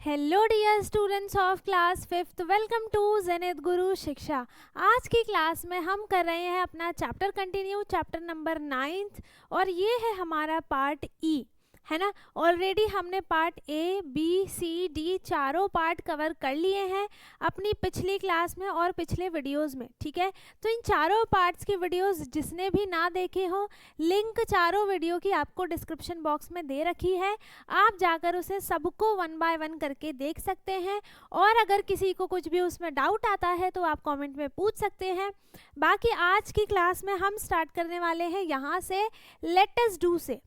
Hello dear students of class 5th, welcome to Zenith Guru Shiksha. आज की class में हम कर रहे हैं अपना चैप्टर कंटिन्यू, चैप्टर नंबर 9 और ये है हमारा पार्ट ई, है ना। ऑलरेडी हमने part A B C D चारों पार्ट कवर कर लिए हैं अपनी पिछली क्लास में और पिछले वीडियोस में, ठीक है। तो इन चारों पार्ट्स की वीडियोस जिसने भी ना देखे हो, लिंक चारों वीडियो की आपको डिस्क्रिप्शन बॉक्स में दे रखी है, आप जाकर उसे सबको 1 बाय 1 करके देख सकते हैं। और अगर किसी को कुछ भी उसमें डाउट आता है तो आप कमेंट में पूछ सकते हैं। बाकी आज की क्लास में हम स्टार्ट करने वाले हैं यहाँ से लेट अस डू से,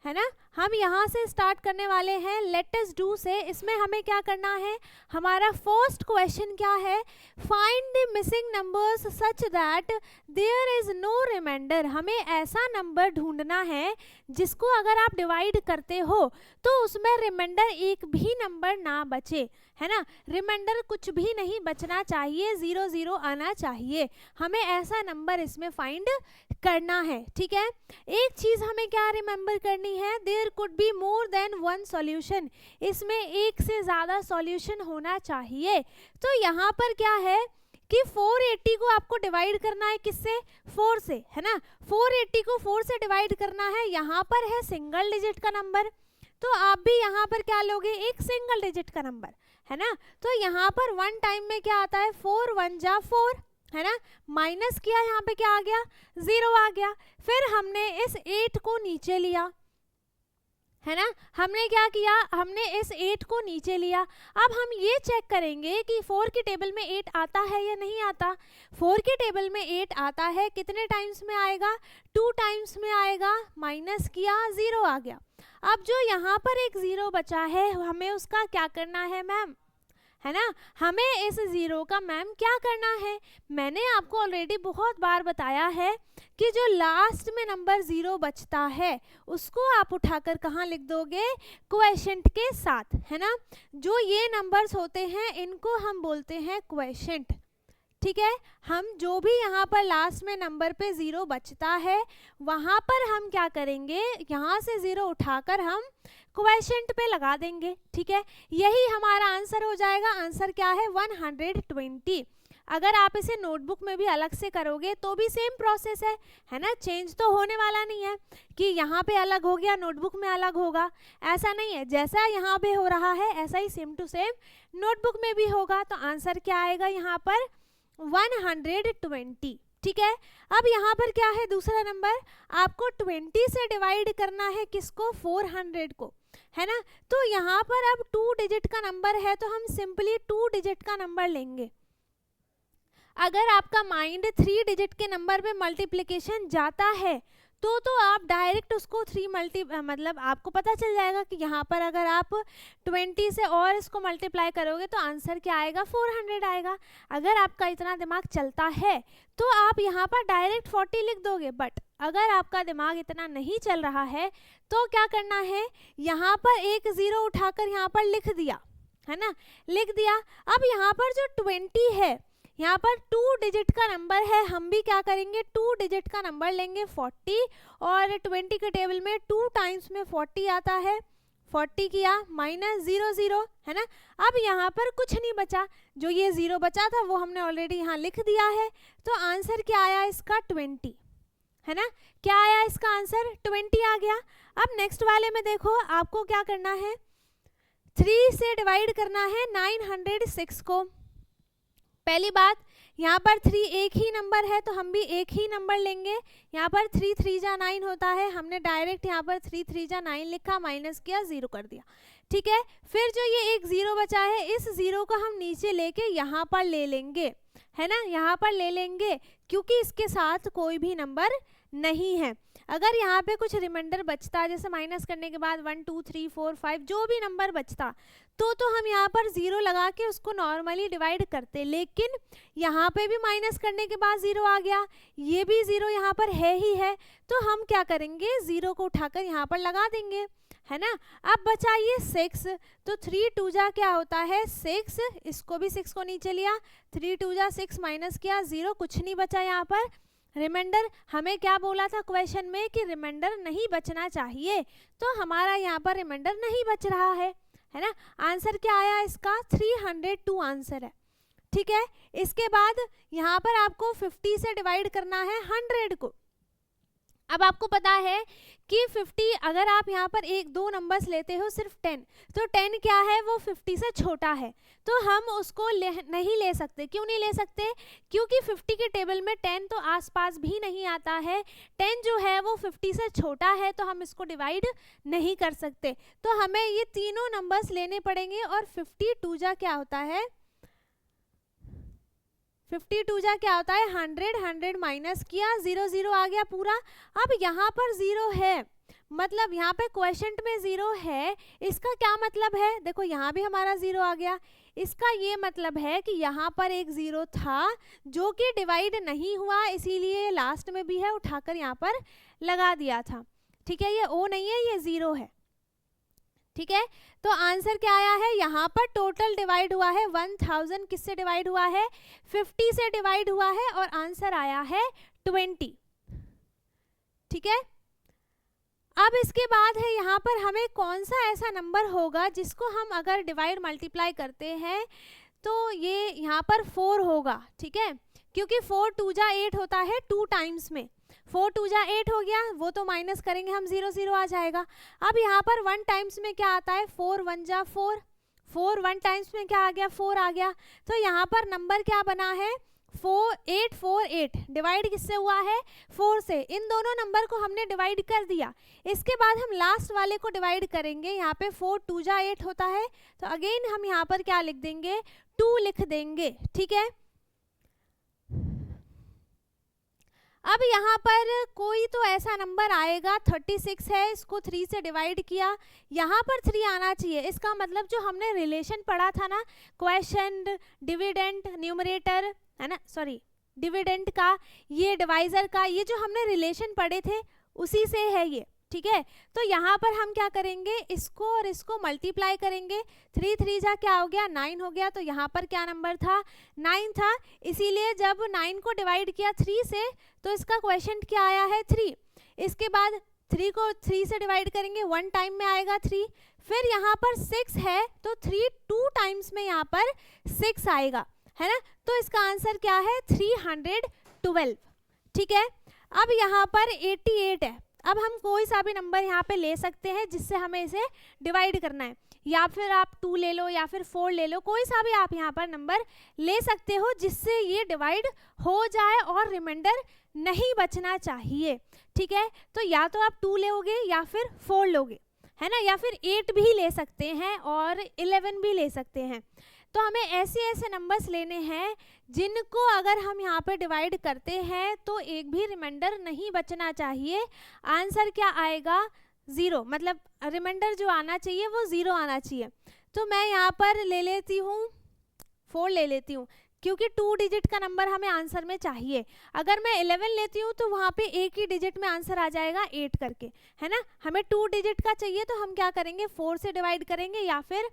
है ना। हम यहाँ से स्टार्ट करने वाले हैं लेट अस डू से। इसमें हमें क्या करना है, हमारा फर्स्ट क्वेश्चन क्या है, find the missing numbers such that there is no reminder. हमें ऐसा नंबर ढूंढना है जिसको अगर आप डिवाइड करते हो तो उसमें रिमाइंडर एक भी नंबर ना बचे, है ना। रिमाइंडर कुछ भी नहीं बचना चाहिए, 0 0 आना चाहिए। हमें ऐसा नंबर इसमें फाइंड करना है, ठीक है। एक चीज हमें क्या रिमेंबर करनी है, there could be more than one solution. इसमें एक से ज्यादा सॉल्यूशन होना चाहिए। तो यहाँ पर क्या है कि 480 को आपको डिवाइड करना है किससे, 4 से, है ना। 480 को 4 से डिवाइड करना है। यहाँ पर है सिंगल डिजिट का नंबर, तो आप भी यहाँ पर क्या लोगे, एक सिंगल डिजिट का नंबर, है ना। तो यहाँ पर 1 टाइम में क्या आता है, 4 1 जा 4, है ना। माइनस किया, यहाँ पे क्या आ गया, 0 आ गया। फिर हमने इस 8 को नीचे लिया, है ना। हमने क्या किया, हमने इस 8 को नीचे लिया। अब हम ये चेक करेंगे कि 4 की टेबल में 8 आता है या नहीं आता। 4 की टेबल में 8 आता है, कितने टाइम्स में आएगा, 2 टाइम्स में आएगा। माइनस किया, 0 आ गया। अब जो यहाँ पर एक 0 बचा है, हमें उसका क्या करना है मैम, है ना। हमें इस 0 का मैम क्या करना है, मैंने आपको ऑलरेडी बहुत बार बताया है कि जो लास्ट में नंबर 0 बचता है उसको आप उठाकर कहाँ लिख दोगे, क्वोशिएंट के साथ, है ना। जो ये नंबर्स होते हैं इनको हम बोलते हैं क्वोशिएंट, ठीक है। हम जो भी यहाँ पर लास्ट में नंबर पे 0 बचता है वहाँ पर हम क्या करेंगे, यहाँ से 0 उठाकर हम क्वोशिएंट पे लगा देंगे, ठीक है। यही हमारा आंसर हो जाएगा। आंसर क्या है, 120। अगर आप इसे नोटबुक में भी अलग से करोगे तो भी सेम प्रोसेस है ना। चेंज तो होने वाला नहीं है कि यहाँ पे अलग हो गया नोटबुक में अलग होगा, ऐसा नहीं है। जैसा यहाँ पे हो रहा है ऐसा ही सेम टू सेम नोटबुक में भी होगा। तो आंसर क्या आएगा यहाँ पर, 120, ठीक है। अब यहाँ पर क्या है, दूसरा नंबर आपको 20 से डिवाइड करना है किसको, 400 को, है ना। तो यहाँ पर अब 2 डिजिट का नंबर है तो हम सिंपली 2 डिजिट का नंबर लेंगे। अगर आपका माइंड 3 डिजिट के नंबर पे मल्टीप्लिकेशन जाता है तो आप डायरेक्ट उसको 3 मतलब आपको पता चल जाएगा कि यहाँ पर अगर आप 20 से और इसको मल्टीप्लाई करोगे तो आंसर क्या आएगा, 400 आएगा। अगर आपका इतना दिमाग चलता है तो आप यहाँ पर डायरेक्ट 40 लिख दोगे। बट अगर आपका दिमाग इतना नहीं चल रहा है तो क्या करना है, यहाँ पर एक 0 उठाकर यहाँ पर लिख दिया, है ना, लिख दिया। अब यहाँ पर जो 20 है, यहाँ पर 2 डिजिट का नंबर है, हम भी क्या करेंगे, 2 डिजिट का नंबर लेंगे 40, और 20 के टेबल में 2 टाइम्स में 40 आता है। 40 किया, माइनस 0 0, है ना। अब यहाँ पर कुछ नहीं बचा, जो ये 0 बचा था वो हमने ऑलरेडी यहाँ लिख दिया है। तो आंसर क्या आया इसका, 20, है ना। क्या आया इसका आंसर, 20 आ गया। अब नेक्स्ट वाले में देखो, आपको क्या करना है, 3 से डिवाइड करना है 906 को। पहली बात, यहाँ पर 3 एक ही नंबर है तो हम भी एक ही नंबर लेंगे। यहाँ पर 3 3 जा 9 होता है, हमने डायरेक्ट यहाँ पर 3 3 जा 9 लिखा, माइनस किया, 0 कर दिया, ठीक है। फिर जो ये एक 0 बचा है, इस 0 को हम नीचे लेके यहाँ पर ले लेंगे, है ना, यहाँ पर ले लेंगे, क्योंकि इसके साथ कोई भी नंबर नहीं है। अगर यहाँ पे कुछ रिमाइंडर बचता, जैसे माइनस करने के बाद 1 2 3 4 5 जो भी नंबर बचता तो हम यहाँ पर 0 लगा के उसको नॉर्मली डिवाइड करते, लेकिन यहाँ पे भी माइनस करने के बाद 0 आ गया, ये भी 0 यहाँ पर है ही है, तो हम क्या करेंगे, 0 को उठाकर यहाँ पर लगा देंगे, है ना। अब बचा ये 6, तो 3 2 जा क्या होता है, 6, इसको भी 6 को नीचे लिया, 3 2 जा 6, माइनस किया, 0, कुछ नहीं बचा यहाँ पर रिमाइंडर। हमें क्या बोला था क्वेश्चन में कि रिमाइंडर नहीं बचना चाहिए, तो हमारा यहाँ पर रिमाइंडर नहीं बच रहा है है ना। आंसर क्या आया इसका 302 आंसर है, ठीक है। इसके बाद यहाँ पर आपको 50 से डिवाइड करना है 100 को। अब आपको पता है कि 50 अगर आप यहाँ पर एक दो नंबर्स लेते हो सिर्फ 10, तो 10 क्या है वो 50 से छोटा है, तो हम उसको नहीं ले सकते। क्यों नहीं ले सकते? क्योंकि 50 के टेबल में 10 तो आसपास भी नहीं आता है, 10 जो है वो 50 से छोटा है, तो हम इसको डिवाइड नहीं कर सकते। तो हमें ये तीनों नंबर्स लेने पड़ेंगे और 52 जा क्या होता है 52 जा क्या होता है 100, 100 माइनस किया 0 0 आ गया पूरा। अब यहाँ पर 0 है, मतलब यहाँ पे क्वेश्चन में 0 है, इसका क्या मतलब है? देखो यहाँ भी हमारा 0 आ गया, इसका ये मतलब है कि यहाँ पर एक 0 था जो कि डिवाइड नहीं हुआ, इसीलिए लास्ट में भी है उठाकर यहाँ पर लगा दिया था, ठीक है। ये ओ नहीं है, ये 0 है, ठीक है। तो आंसर क्या आया है? यहाँ पर टोटल डिवाइड हुआ है 1000 किससे डिवाइड हुआ है 50 से डिवाइड हुआ है, और आंसर आया है 20, ठीक है। अब इसके बाद है यहाँ पर हमें कौन सा ऐसा नंबर होगा जिसको हम अगर डिवाइड मल्टीप्लाई करते हैं तो ये यहाँ पर 4 होगा, ठीक है, क्योंकि 4 2 जा 8 होता है 2 टाइम्स में, 4 2 जा 8 हो गया, वो तो माइनस करेंगे हम 0 0 आ जाएगा। अब यहाँ पर 1 टाइम्स में क्या आता है 4 1 जा 4, 4 1 टाइम्स में क्या आ गया 4 आ गया, तो यहाँ पर नंबर क्या बना है 4 8 4 8, डिवाइड किससे हुआ है 4 से। इन दोनों नंबर को हमने डिवाइड कर दिया, इसके बाद हम लास्ट वाले को डिवाइड करेंगे। यहाँ पे 4 2 जा 8 होता है, तो अगेन हम यहाँ पर क्या लिख देंगे 2 लिख देंगे, ठीक है। अब यहाँ पर कोई तो ऐसा नंबर आएगा 36 है, इसको 3 से डिवाइड किया, यहाँ पर 3 आना चाहिए। इसका मतलब जो हमने रिलेशन पढ़ा था ना क्वेश्चन डिविडेंड न्यूमरेटर है ना, सॉरी डिविडेंड का, ये डिवाइजर का, ये जो हमने रिलेशन पढ़े थे उसी से है ये, ठीक है। तो यहाँ पर हम क्या करेंगे इसको और इसको मल्टीप्लाई करेंगे, 3 3 जा क्या हो गया 9 हो गया, तो यहाँ पर क्या नंबर था 9 था, इसीलिए जब 9 को डिवाइड किया 3 से तो इसका क्वेश्चन क्या आया है 3। इसके बाद 3 को 3 से डिवाइड करेंगे 1 टाइम में आएगा 3, फिर यहाँ पर 6 है तो 3 2 टाइम्स में यहाँ पर 6 आएगा, है ना। तो इसका आंसर क्या है 312, ठीक है। अब यहाँ पर 88 है, अब हम कोई सा भी नंबर यहाँ पे ले सकते हैं जिससे हमें इसे डिवाइड करना है, या फिर आप 2 ले लो या फिर 4 ले लो, कोई सा भी आप यहाँ पर नंबर ले सकते हो जिससे ये डिवाइड हो जाए और रिमाइंडर नहीं बचना चाहिए, ठीक है। तो या तो आप 2 लोगे या फिर 4 लोगे, है ना, या फिर 8 भी ले सकते हैं और 11 भी ले सकते हैं। तो हमें ऐसे ऐसे नंबर्स लेने हैं जिनको अगर हम यहाँ पे डिवाइड करते हैं तो एक भी रिमाइंडर नहीं बचना चाहिए। आंसर क्या आएगा 0, मतलब रिमाइंडर जो आना चाहिए वो 0 आना चाहिए। तो मैं यहाँ पर ले लेती हूँ 4 ले लेती हूँ, क्योंकि 2 डिजिट का नंबर हमें आंसर में चाहिए। अगर मैं 11 लेती हूँ तो वहाँ पे एक ही डिजिट में आंसर आ जाएगा 8 करके, है ना। हमें 2 डिजिट का चाहिए तो हम क्या करेंगे 4 से डिवाइड करेंगे या फिर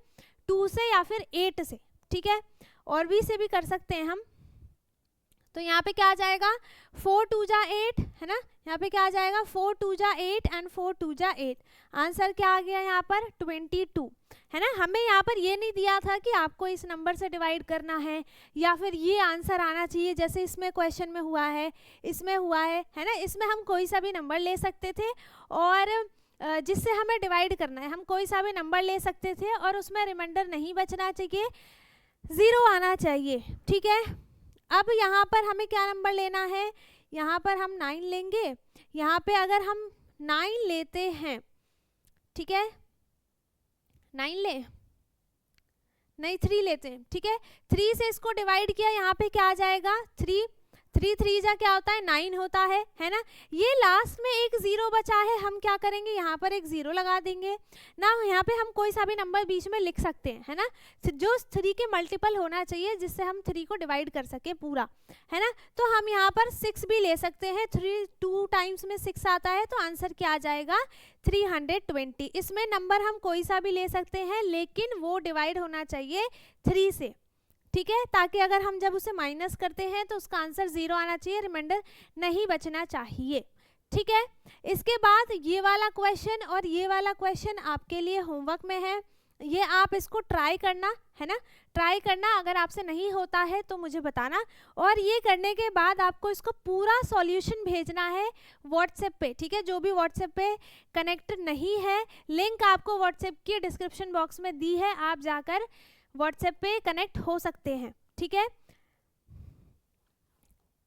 2 से या फिर 8 से, ठीक है, और भी से भी कर सकते हैं हम। तो यहाँ पे क्या आ जाएगा 4 2 जा 8, है ना, यहाँ पे क्या आ जाएगा 4 2 जा 8 एंड 4 2 जा 8, आंसर क्या आ गया यहाँ पर 22, है ना। हमें यहाँ पर ये नहीं दिया था कि आपको इस नंबर से डिवाइड करना है या फिर ये आंसर आना चाहिए जैसे इसमें क्वेश्चन में हुआ है, इसमें हुआ है ना। इसमें हम कोई सा भी नंबर ले सकते थे और जिससे हमें डिवाइड करना है हम कोई सा भी नंबर ले सकते थे और उसमें रिमाइंडर नहीं बचना चाहिए, 0 आना चाहिए, ठीक है। अब यहाँ पर हमें क्या नंबर लेना है, यहाँ पर हम 9 लेंगे। यहाँ पे अगर हम 9 लेते हैं, ठीक है, 9 ले नहीं 3 लेते हैं, ठीक है, 3 से इसको डिवाइड किया, यहाँ पे क्या आ जाएगा 3 3 3 जा क्या होता है 9 होता है ना। ये लास्ट में एक 0 बचा है, हम क्या करेंगे यहाँ पर एक 0 लगा देंगे ना। यहाँ पे हम कोई सा भी नंबर बीच में लिख सकते हैं, है ना, जो 3 के मल्टीपल होना चाहिए जिससे हम 3 को डिवाइड कर सके पूरा, है ना। तो हम यहाँ पर 6 भी ले सकते हैं, 3 2 टाइम्स में 6 आता है, तो आंसर क्या आ जाएगा 320। इसमें नंबर हम कोई सा भी ले सकते हैं लेकिन वो डिवाइड होना चाहिए 3 से, ठीक है, ताकि अगर हम जब उसे माइनस करते हैं तो उसका आंसर 0 आना चाहिए, रिमाइंडर नहीं बचना चाहिए, ठीक है। इसके बाद ये वाला क्वेश्चन और ये वाला क्वेश्चन आपके लिए होमवर्क में है, ये आप इसको ट्राई करना है ना, ट्राई करना, अगर आपसे नहीं होता है तो मुझे बताना। और ये करने के बाद आपको इसको पूरा सॉल्यूशन भेजना है व्हाट्सएप पे, ठीक है। जो भी व्हाट्सएप पे कनेक्ट नहीं है, लिंक आपको व्हाट्सएप की डिस्क्रिप्शन बॉक्स में दी है, आप जाकर व्हाट्सएप पे कनेक्ट हो सकते हैं, ठीक है।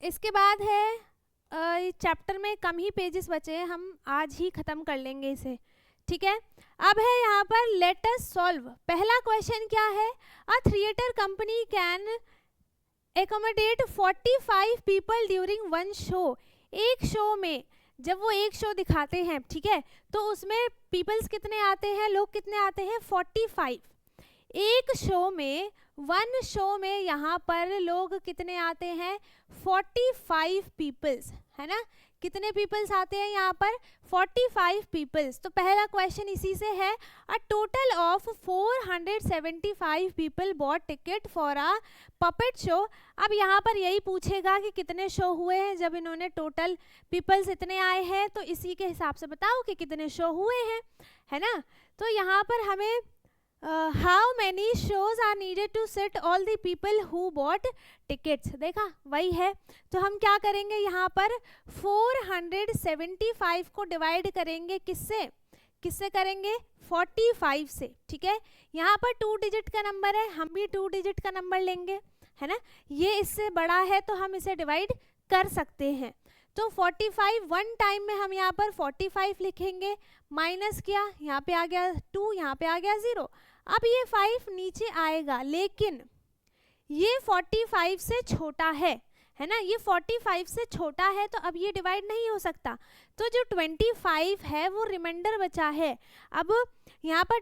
इसके बाद है चैप्टर में कम ही पेजेस बचे हैं, हम आज ही ख़त्म कर लेंगे इसे, ठीक है। अब है यहाँ पर लेट अस सॉल्व। पहला क्वेश्चन क्या है, अ theatre company can accommodate 45 people during one show. एक शो में जब वो एक शो दिखाते हैं, ठीक है, तो उसमें पीपल्स कितने आते हैं, लोग कितने आते हैं, 45। एक शो में, वन शो में यहाँ पर लोग कितने आते हैं, 45 पीपल्स, है ना। कितने पीपल्स आते हैं यहाँ पर, 45 पीपल्स। तो पहला क्वेश्चन इसी से है, a total of 475 people bought ticket for a puppet show. अब यहाँ पर यही पूछेगा कि कितने शो हुए हैं, जब इन्होंने टोटल पीपल्स इतने आए हैं तो इसी के हिसाब से बताओ कि कितने शो हुए हैं, है ना। तो यहाँ पर हमें how many shows are needed to set all the people who bought tickets, देखा वही है। तो हम क्या करेंगे, यहाँ पर 475 को डिवाइड करेंगे किससे, किससे करेंगे, 45 से, ठीक है। यहाँ पर 2 डिजिट का नंबर है, हम भी 2 डिजिट का नंबर लेंगे, है ना। ये इससे बड़ा है तो हम इसे डिवाइड कर सकते हैं। तो 45 वन टाइम में हम यहाँ पर 45 लिखेंगे, माइनस किया, यहाँ पे आ गया 2, यहाँ पे आ गया 0। अब ये 5 नीचे आएगा, लेकिन ये 45 से छोटा है ना, ये 45 से छोटा है, तो अब ये डिवाइड नहीं हो सकता। तो जो 25 है वो रिमाइंडर बचा है। अब यहाँ पर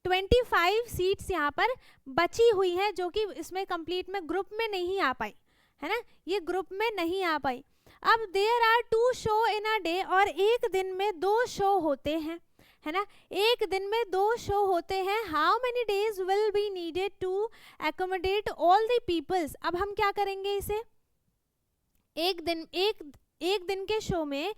25 सीट्स यहाँ पर बची हुई हैं, जो कि इसमें कंप्लीट में ग्रुप में नहीं आ पाई, है ना, ये ग्रुप में नहीं आ पाई। अब there are 2 show in a day, और एक दिन में 2 शो होते हैं, है ना, एक दिन में 2 शो होते हैं। How many days will be needed to accommodate all the peoples. अब हम क्या करेंगे इसे, एक दिन के शो में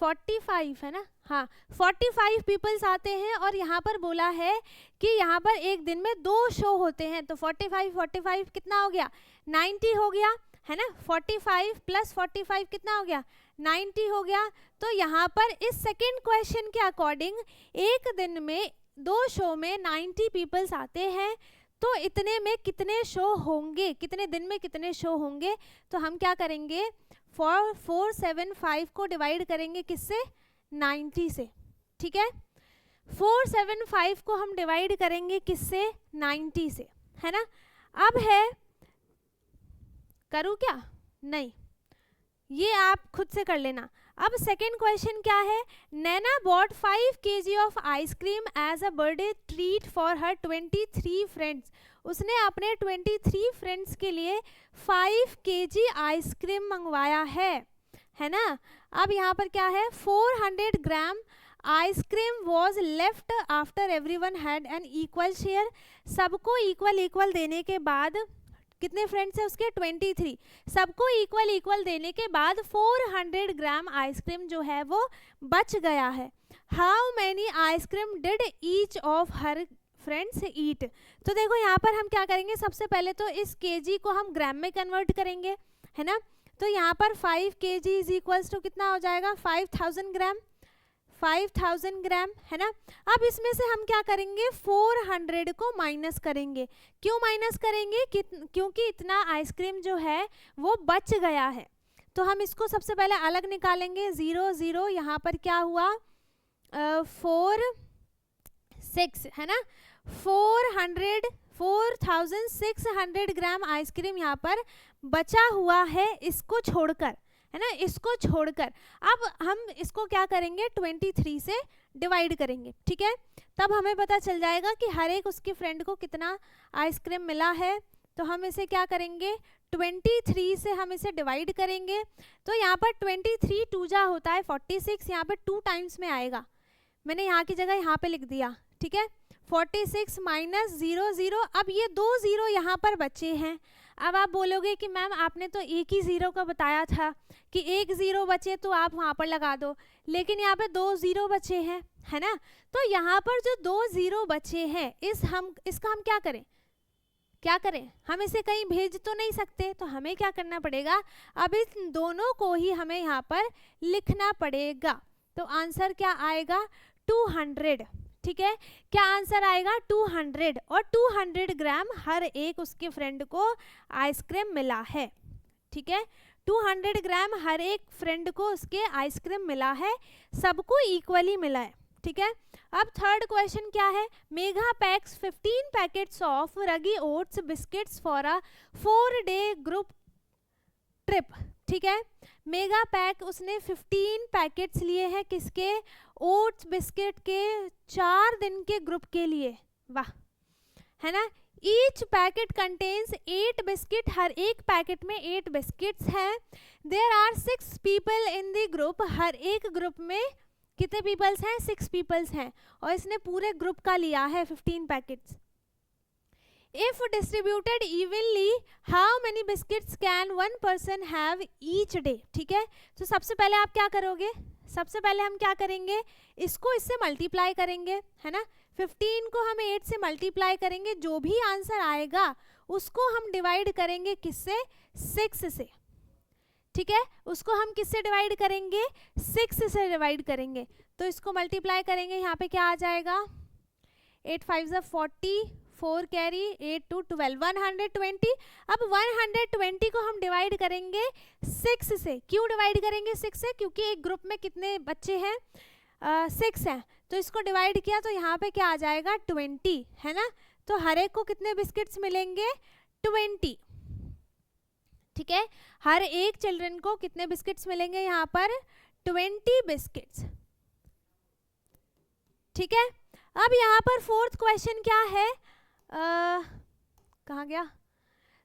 45, है ना, हाँ 45 पीपल्स आते हैं, और यहाँ पर बोला है कि यहाँ पर एक दिन में 2 शो होते हैं। तो 45 कितना हो गया, 90 हो गया, है ना। 45 प्लस 45 कितना हो गया, 90 हो गया। तो यहाँ पर इस सेकेंड क्वेश्चन के अकॉर्डिंग एक दिन में 2 शो में 90 पीपल्स आते हैं, तो इतने में कितने शो होंगे, कितने दिन में कितने शो होंगे। तो हम क्या करेंगे, 475 को डिवाइड करेंगे किससे, 90 से, ठीक है। 475 को हम डिवाइड करेंगे किससे, 90 से, है ना। अब है, करूँ क्या, नहीं, ये आप खुद से कर लेना। अब सेकेंड क्वेश्चन क्या है, Naina bought 5 kg of ice cream as a birthday treat for her 23 friends. उसने अपने 23 फ्रेंड्स के लिए 5 kg आइसक्रीम मंगवाया है ना। अब यहाँ पर क्या है, 400 gram ice cream was left after everyone had an equal share. सबको इक्वल देने के बाद, कितने फ्रेंड्स हैं उसके, 23, सबको इक्वल देने के बाद 400 ग्राम आइसक्रीम जो है वो बच गया है। How many ice cream did each of her friends eat. तो देखो यहाँ पर हम क्या करेंगे, सबसे पहले तो इस केजी को हम ग्राम में कन्वर्ट करेंगे, है ना। तो यहाँ पर 5 kg इज इक्वल्स टू कितना हो जाएगा, 5000 ग्राम, 5000 ग्राम, है ना। अब इसमें से हम क्या करेंगे, 400 को माइनस करेंगे। क्यों माइनस करेंगे, क्योंकि इतना आइसक्रीम जो है वो बच गया है। तो हम इसको सबसे पहले अलग निकालेंगे, 0 0, यहाँ पर क्या हुआ, 4 6, है ना। 4600 ग्राम आइसक्रीम यहाँ पर बचा हुआ है, इसको छोड़कर, है ना, इसको छोड़कर। अब हम इसको क्या करेंगे, 23 से डिवाइड करेंगे, ठीक है। तब हमें पता चल जाएगा कि हर एक उसकी फ्रेंड को कितना आइसक्रीम मिला है। तो हम इसे क्या करेंगे, 23 से हम इसे डिवाइड करेंगे। तो यहाँ पर 23 2 जा होता है 46, यहाँ पर 2 टाइम्स में आएगा, मैंने यहाँ की जगह यहाँ पे लिख दिया, ठीक है। 46 माइनस 0 0, अब ये 2 0 यहाँ पर बचे हैं। अब आप बोलोगे कि मैम आपने तो एक ही 0 का बताया था कि एक 0 बचे तो आप वहाँ पर लगा दो, लेकिन यहाँ पे 2 0 बचे हैं, है ना। तो यहाँ पर जो 2 0 बचे हैं इसका हम क्या करें, हम इसे कहीं भेज तो नहीं सकते, तो हमें क्या करना पड़ेगा, अब इन दोनों को ही हमें यहाँ पर लिखना पड़ेगा। तो आंसर क्या आएगा 200, ठीक है। क्या आंसर आएगा 200, और 200 ग्राम हर एक उसके फ्रेंड को आइसक्रीम मिला है, ठीक है। 200 ग्राम हर एक फ्रेंड को उसके आइसक्रीम मिला है, सबको इक्वली मिला है, ठीक है। अब थर्ड क्वेश्चन क्या है, Megha PACS 15 packets of Ragi oats biscuits for a 4-day group trip, ठीक है। मेगा पैक उसने 15 पैकेट्स लिए हैं किसके, ओट्स बिस्किट के 4 दिन के ग्रुप के लिए, वाह, है ना। ईच पैकेट कंटेन्स 8 बिस्किट, हर एक पैकेट में 8 बिस्किट्स हैं। There are 6 people in the group, हर एक ग्रुप में कितने पीपल्स हैं, 6 पीपल्स हैं, और इसने पूरे ग्रुप का लिया है 15 packets. If distributed evenly how many biscuits can one person have each day, ठीक है। तो सबसे पहले आप क्या करोगे, सबसे पहले हम क्या करेंगे, इसको इससे मल्टीप्लाई करेंगे, है ना। 15 को हम 8 से मल्टीप्लाई करेंगे, जो भी आंसर आएगा उसको हम डिवाइड करेंगे किससे, 6 से, ठीक है। उसको हम किससे डिवाइड करेंगे, 6 से डिवाइड करेंगे। तो इसको मल्टीप्लाई करेंगे, यहाँ पे क्या आ जाएगा, 8 5 40, 4 कैरी, 8 2 12, 120। अब 120 को हम डिवाइड करेंगे 6 से। क्यों डिवाइड करेंगे 6 से, क्योंकि एक ग्रुप में कितने बच्चे हैं, 6 हैं। तो इसको डिवाइड किया तो यहाँ पे क्या आ जाएगा 20, है ना। तो हर एक को कितने बिस्किट्स मिलेंगे, 20, ठीक है। हर एक चिल्ड्रन को कितने बिस्किट्स मिलेंगे, यहाँ पर 20 बिस्किट्स, ठीक है। अब यहाँ पर फोर्थ क्वेश्चन क्या है, कहाँ गया,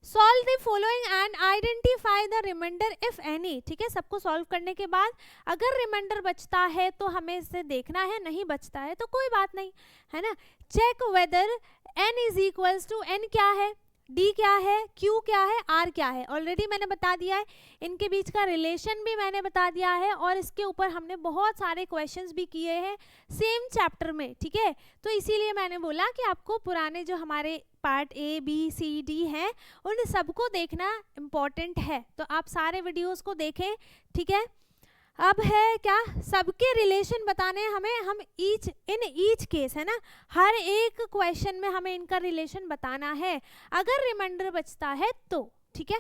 solve the following and identify the reminder if any, ठीक है। सबको सॉल्व करने के बाद अगर रिमाइंडर बचता है तो हमें इसे देखना है, नहीं बचता है तो कोई बात नहीं, है ना। Check whether n is equals to, n क्या है, d क्या है, q क्या है, r क्या है, ऑलरेडी मैंने बता दिया है। इनके बीच का रिलेशन भी मैंने बता दिया है, और इसके ऊपर हमने बहुत सारे क्वेश्चंस भी किए हैं सेम चैप्टर में, ठीक है। तो इसीलिए मैंने बोला कि आपको पुराने जो हमारे part A B C D हैं उन सबको देखना इम्पॉर्टेंट है, तो आप सारे वीडियोस को देखें, ठीक है। अब है क्या, सबके रिलेशन बताने हमें, हम ईच केस, है ना, हर एक क्वेश्चन में हमें इनका रिलेशन बताना है, अगर रिमाइंडर बचता है तो, ठीक है।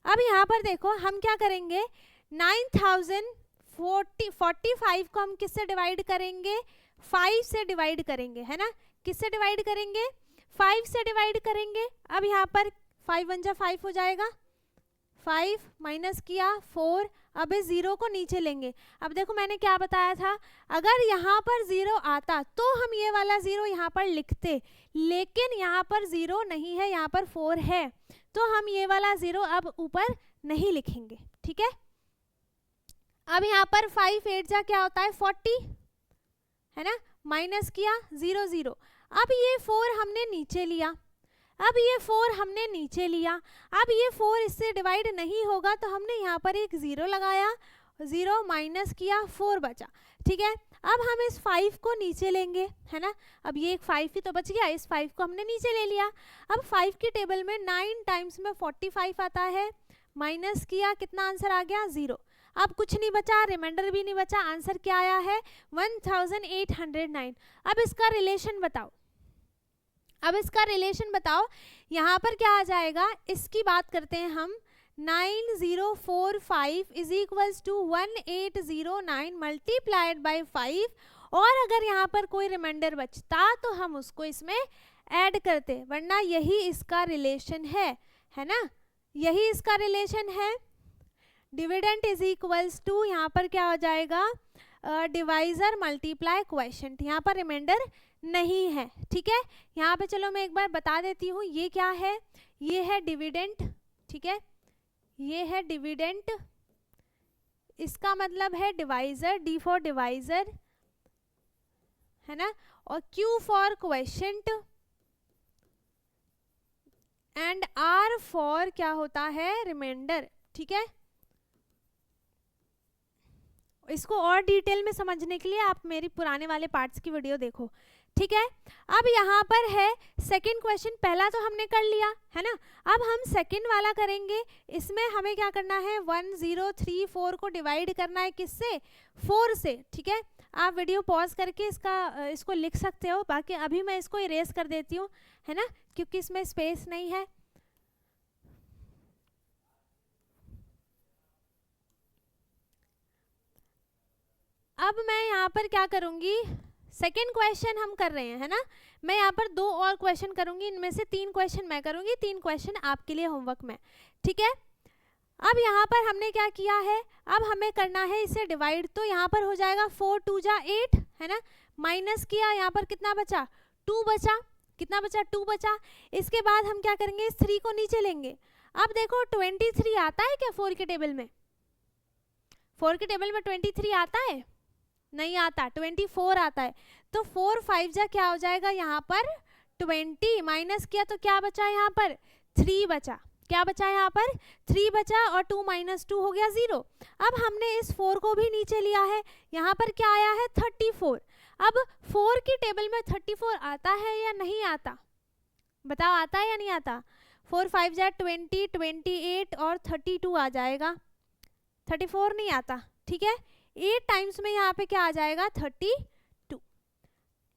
अब यहाँ पर देखो हम क्या करेंगे, 9045 को हम किससे डिवाइड करेंगे, 5 से डिवाइड करेंगे, है ना। किससे डिवाइड करेंगे, 5 से डिवाइड करेंगे। अब यहाँ पर 5 1 जा 5 हो जाएगा, 5 माइनस किया 4, अब इस 0 को नीचे लेंगे। अब देखो मैंने क्या बताया था, अगर यहाँ पर 0 आता तो हम ये वाला 0 यहाँ पर लिखते, लेकिन यहाँ पर 0 नहीं है, यहाँ पर 4 है, तो हम ये वाला 0 अब ऊपर नहीं लिखेंगे, ठीक है। अब यहाँ पर 5 8 जा क्या होता है 40, है ना, माइनस किया 0 0। अब ये 4 हमने नीचे लिया, अब ये 4 हमने नीचे लिया, अब ये 4 इससे डिवाइड नहीं होगा तो हमने यहाँ पर एक 0 लगाया, 0 माइनस किया 4 बचा, ठीक है। अब हम इस 5 को नीचे लेंगे, है ना। अब ये एक 5 ही तो बच गया, इस 5 को हमने नीचे ले लिया। अब 5 की टेबल में 9 टाइम्स में 45 आता है, माइनस किया, कितना आंसर आ गया 0। अब कुछ नहीं बचा, रिमाइंडर भी नहीं बचा, आंसर क्या आया है 1809। अब इसका रिलेशन बताओ, अब इसका रिलेशन बताओ, यहाँ पर क्या आ जाएगा, इसकी बात करते हैं हम, 9045 is equals to 1809 multiplied by 5, और अगर यहाँ पर कोई रिमाइंडर बचता तो हम उसको इसमें ऐड करते, वरना यही इसका रिलेशन है ना, यही इसका रिलेशन है। डिविडेंड इज इक्वल्स टू, यहाँ पर क्या हो जाएगा, डिवाइजर मल्टीप्लाई क्वोशिएंट, यहाँ पर रिमाइंडर नहीं है, ठीक है। यहाँ पे चलो मैं एक बार बता देती हूँ, ये क्या है, ये है डिविडेंड, ठीक है, ये है डिविडेंड, इसका मतलब है डिवाइजर, डी फॉर डिवाइजर, है ना, और Q for quotient, and R for क्या होता है, रिमाइंडर, ठीक है। इसको और डिटेल में समझने के लिए आप मेरी पुराने वाले पार्ट्स की वीडियो देखो, ठीक है। अब यहाँ पर है सेकंड क्वेश्चन, पहला तो हमने कर लिया है ना, अब हम सेकंड वाला करेंगे। इसमें हमें क्या करना है, 1034 को डिवाइड करना है किससे, 4 से, ठीक है। आप वीडियो पॉज करके इसको लिख सकते हो, बाकी अभी मैं इसको इरेज कर देती हूँ, है ना, क्योंकि इसमें स्पेस नहीं है। अब मैं यहाँ पर क्या करूँगी, सेकेंड क्वेश्चन हम कर रहे हैं, है ना, मैं यहाँ पर 2 और क्वेश्चन करूँगी, इनमें से 3 क्वेश्चन मैं करूँगी, 3 क्वेश्चन आपके लिए होमवर्क में, ठीक है। अब यहाँ पर हमने क्या किया है, अब हमें करना है इसे डिवाइड, तो यहाँ पर हो जाएगा 4 2 जा 8, है ना, माइनस किया, यहाँ पर कितना बचा, 2 बचा, कितना बचा, 2 बचा। इसके बाद हम क्या करेंगे, इस 3 को नीचे लेंगे। अब देखो 23 आता है क्या 4 के टेबल में, 4 के टेबल में 23 आता है, नहीं आता, 24 आता है। तो 4 5 जा क्या हो जाएगा, यहाँ पर 20, माइनस किया तो क्या बचा, यहाँ पर 3 बचा, क्या बचा यहाँ पर 3 बचा, और 2 - 2 हो गया 0। अब हमने इस 4 को भी नीचे लिया है, यहाँ पर क्या आया है 34। अब 4 की टेबल में 34 आता है या नहीं आता, बताओ आता है या नहीं आता। 4 5 जा 20, 28 और 32 आ जाएगा, 34 नहीं आता, ठीक है। 8 टाइम्स में यहाँ पे क्या आ जाएगा 32,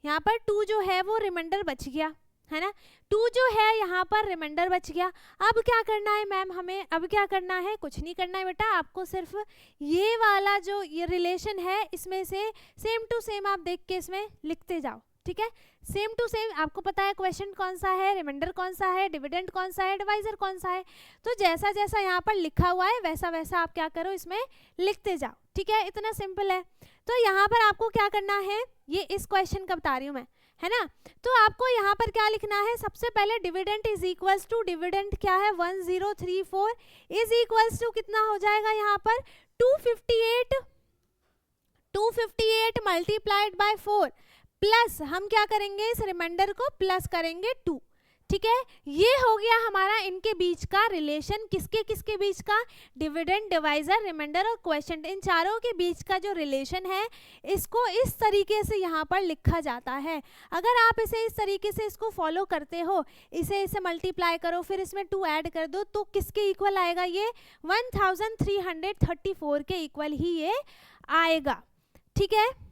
यहाँ पर 2 जो है वो रिमाइंडर बच गया, है ना, 2 जो है यहाँ पर रिमाइंडर बच गया। अब क्या करना है मैम हमें, अब क्या करना है, कुछ नहीं करना है बेटा, आपको सिर्फ ये वाला जो ये रिलेशन है इसमें से सेम टू सेम आप देख के इसमें लिखते जाओ, ठीक है। सेम टू सेम आपको पता है क्वेश्चन कौन सा है, रिमाइंडर कौन सा है, डिविडेंड कौन सा है, डिवाइजर कौन सा है, तो जैसा जैसा यहाँ पर लिखा हुआ है वैसा वैसा आप क्या करो इसमें लिखते जाओ, ठीक है, इतना सिंपल है। तो यहाँ पर आपको क्या करना है, ये इस क्वेश्चन का बता रही हूँ मैं, है ना, तो आपको यहाँ पर क्या लिखना है, सबसे पहले dividend is equals to, dividend क्या है 1034 इज इक्वल्स टू कितना हो जाएगा यहाँ पर 258, 258 मल्टीप्लाइड बाय 4 प्लस हम क्या करेंगे इस रिमाइंडर को प्लस करेंगे 2, ठीक है। ये हो गया हमारा इनके बीच का रिलेशन, किसके किसके बीच का, डिविडेंड, डिवाइजर, रिमाइंडर और क्वोशिएंट, इन चारों के बीच का जो रिलेशन है इसको इस तरीके से यहाँ पर लिखा जाता है। अगर आप इसे इस तरीके से इसको फॉलो करते हो, इसे मल्टीप्लाई करो फिर इसमें 2 ऐड कर दो, तो किसके इक्वल आएगा, ये 1334 के इक्वल ही ये आएगा, ठीक है।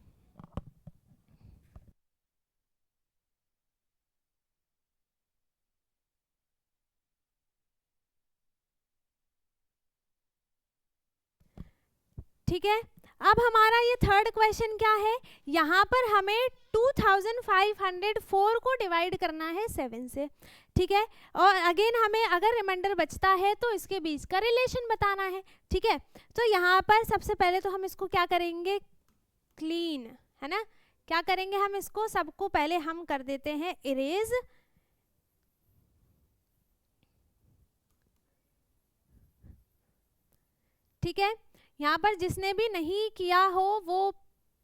ठीक है, अब हमारा ये थर्ड क्वेश्चन क्या है, यहाँ पर हमें 2504 को डिवाइड करना है 7 से, ठीक है। और अगेन हमें अगर रिमाइंडर बचता है तो इसके बीच का रिलेशन बताना है, ठीक है। तो यहाँ पर सबसे पहले तो हम इसको क्या करेंगे, क्लीन, है ना, क्या करेंगे हम इसको सबको पहले हम कर देते हैं इरेज, ठीक है। यहाँ पर जिसने भी नहीं किया हो वो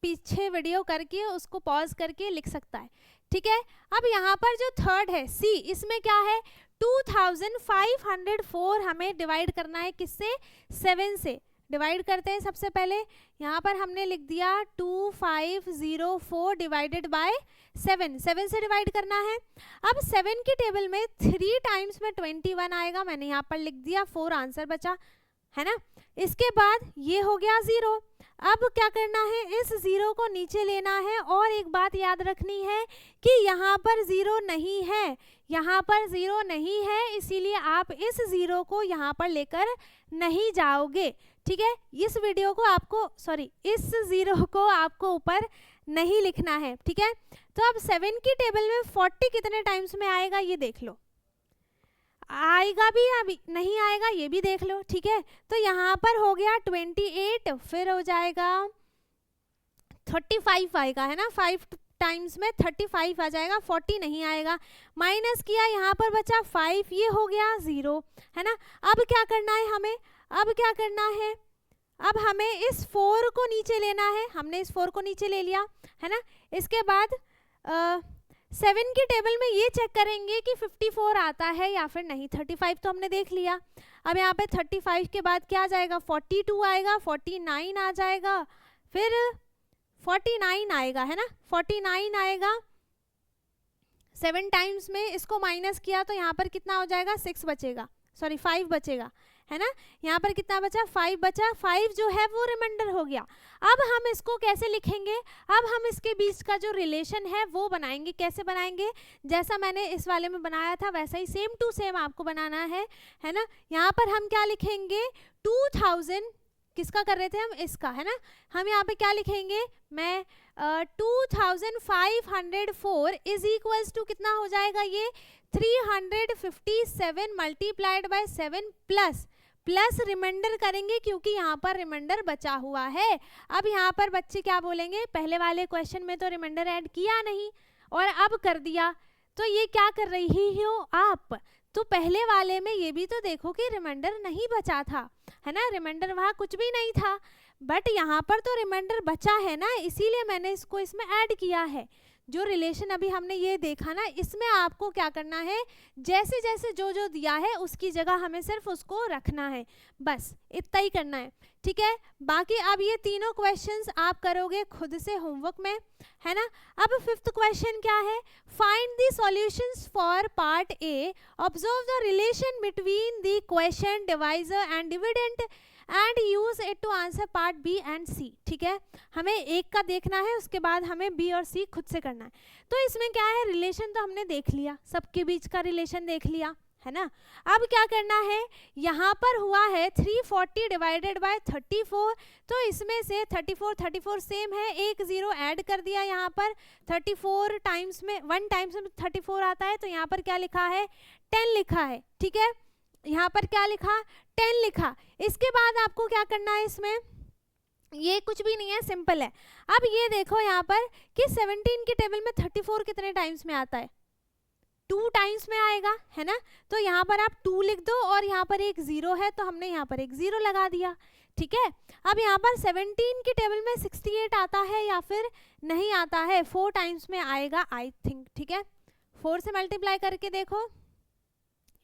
पीछे वीडियो करके उसको पॉज करके लिख सकता है, ठीक है। अब यहाँ पर जो थर्ड है सी, इसमें क्या है 2504 हमें डिवाइड करना है किससे, 7 से। डिवाइड करते हैं सबसे पहले, यहाँ पर हमने लिख दिया 2504 डिवाइडेड बाय 7, 7 से डिवाइड करना है। अब 7 की टेबल में 3 टाइम्स में 21 आएगा, मैंने यहाँ पर लिख दिया, 4 आंसर बचा, है ना। इसके बाद ये हो गया 0। अब क्या करना है, इस 0 को नीचे लेना है, और एक बात याद रखनी है कि यहाँ पर 0 नहीं है, यहाँ पर 0 नहीं है, इसीलिए आप इस 0 को यहाँ पर लेकर नहीं जाओगे, ठीक है। इस वीडियो को आपको इस 0 को आपको ऊपर नहीं लिखना है, ठीक है। तो अब 7 की टेबल में 40 कितने टाइम्स में आएगा ये देख लो, आएगा भी अभी नहीं आएगा ये भी देख लो, ठीक है। तो यहाँ पर हो गया 28, फिर हो जाएगा 35 आएगा, है ना, 5 टाइम्स में 35 आ जाएगा, 40 नहीं आएगा, माइनस किया, यहाँ पर बचा 5, ये हो गया 0, है ना। अब क्या करना है हमें, अब क्या करना है, अब हमें इस 4 को नीचे लेना है, हमने इस 4 को नीचे ले लिया, है ना। इसके बाद 7 की टेबल में ये चेक करेंगे कि 54 आता है या फिर नहीं, 35 तो हमने देख लिया। अब यहाँ पे 35 के बाद क्या आ जाएगा, 42 आएगा, 49 आ जाएगा, फिर 49 आएगा, है ना, 49 आएगा, 7 टाइम्स में इसको माइनस किया तो यहाँ पर कितना हो जाएगा, 6 बचेगा, सॉरी 5 बचेगा, है ना, यहाँ पर कितना बचा, 5 बचा, 5 जो है वो रिमाइंडर हो गया। अब हम इसको कैसे लिखेंगे, अब हम इसके बीच का जो रिलेशन है वो बनाएंगे। कैसे बनाएंगे, जैसा मैंने इस वाले में बनाया था वैसा ही सेम टू सेम आपको बनाना है ना। यहाँ पर हम क्या लिखेंगे, 2000 किसका कर रहे थे हम, इसका, है ना, हम यहाँ पे क्या लिखेंगे, मैं 2504 इज इक्वल्स टू कितना हो जाएगा, ये 357 मल्टीप्लाइड बाय 7 प्लस रिमाइंडर करेंगे क्योंकि यहाँ पर रिमाइंडर बचा हुआ है। अब यहाँ पर बच्चे क्या बोलेंगे, पहले वाले क्वेश्चन में तो रिमाइंडर ऐड किया नहीं और अब कर दिया, तो ये क्या कर रही हो आप, तो पहले वाले में ये भी तो देखो कि रिमाइंडर नहीं बचा था, है ना, रिमाइंडर वहाँ कुछ भी नहीं था, बट यहाँ पर तो रिमाइंडर बचा है ना, इसीलिए मैंने इसको इसमें ऐड किया है। जो रिलेशन अभी हमने ये देखा ना, इसमें आपको क्या करना है, जैसे जैसे जो जो दिया है उसकी जगह हमें सिर्फ उसको रखना है, बस इतना ही करना है, ठीक है। बाकी अब ये तीनों क्वेश्चंस आप करोगे खुद से होमवर्क में, है ना। अब 5th क्वेश्चन क्या है, find the solutions for part A, observe the relation between the question divisor and dividend and use it to answer part B and C, ठीक है। हमें एक का देखना है, उसके बाद हमें बी और सी खुद से करना है। तो इसमें क्या है, रिलेशन तो हमने देख लिया, सबके बीच का रिलेशन देख लिया, है ना। अब क्या करना है, यहाँ पर हुआ है 340 डिवाइडेड बाय 34, तो इसमें से 34 सेम है, एक 0 ऐड कर दिया, यहाँ पर 34 टाइम्स में 1 टाइम्स में 34 आता है, तो यहाँ पर क्या लिखा है, 10 लिखा है, ठीक है। यहाँ पर क्या लिखा, 10 लिखा। इसके बाद आपको क्या करना है, इसमें ये कुछ भी नहीं है, सिंपल है। अब ये देखो यहाँ पर कि 17 की टेबल में 34 कितने टाइम्स में आता है, 2 टाइम्स में आएगा, है ना। तो यहाँ पर आप 2 लिख दो और यहाँ पर एक 0 है तो हमने यहाँ पर एक 0 लगा दिया, ठीक है। अब यहाँ पर 17 की टेबल में 68 आता है या फिर नहीं आता है, 4 टाइम्स में आएगा आई थिंक, ठीक है। 4 से मल्टीप्लाई करके देखो,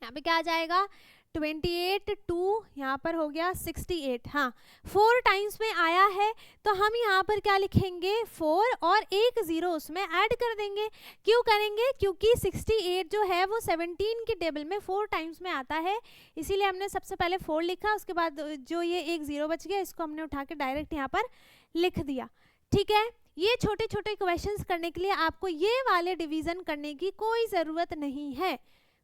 यहाँ पे क्या आ जाएगा, 28 2 यहाँ पर हो गया 68, हाँ 4 टाइम्स में आया है, तो हम यहाँ पर क्या लिखेंगे, 4 और एक 0 उसमें ऐड कर देंगे। क्यों करेंगे, क्योंकि 68 जो है वो 17 की टेबल में 4 टाइम्स में आता है, इसीलिए हमने सबसे पहले 4 लिखा, उसके बाद जो ये एक 0 बच गया इसको हमने उठा के डायरेक्ट यहाँ पर लिख दिया, ठीक है। ये छोटे छोटे क्वेश्चंस करने के लिए आपको ये वाले डिवीजन करने की कोई ज़रूरत नहीं है,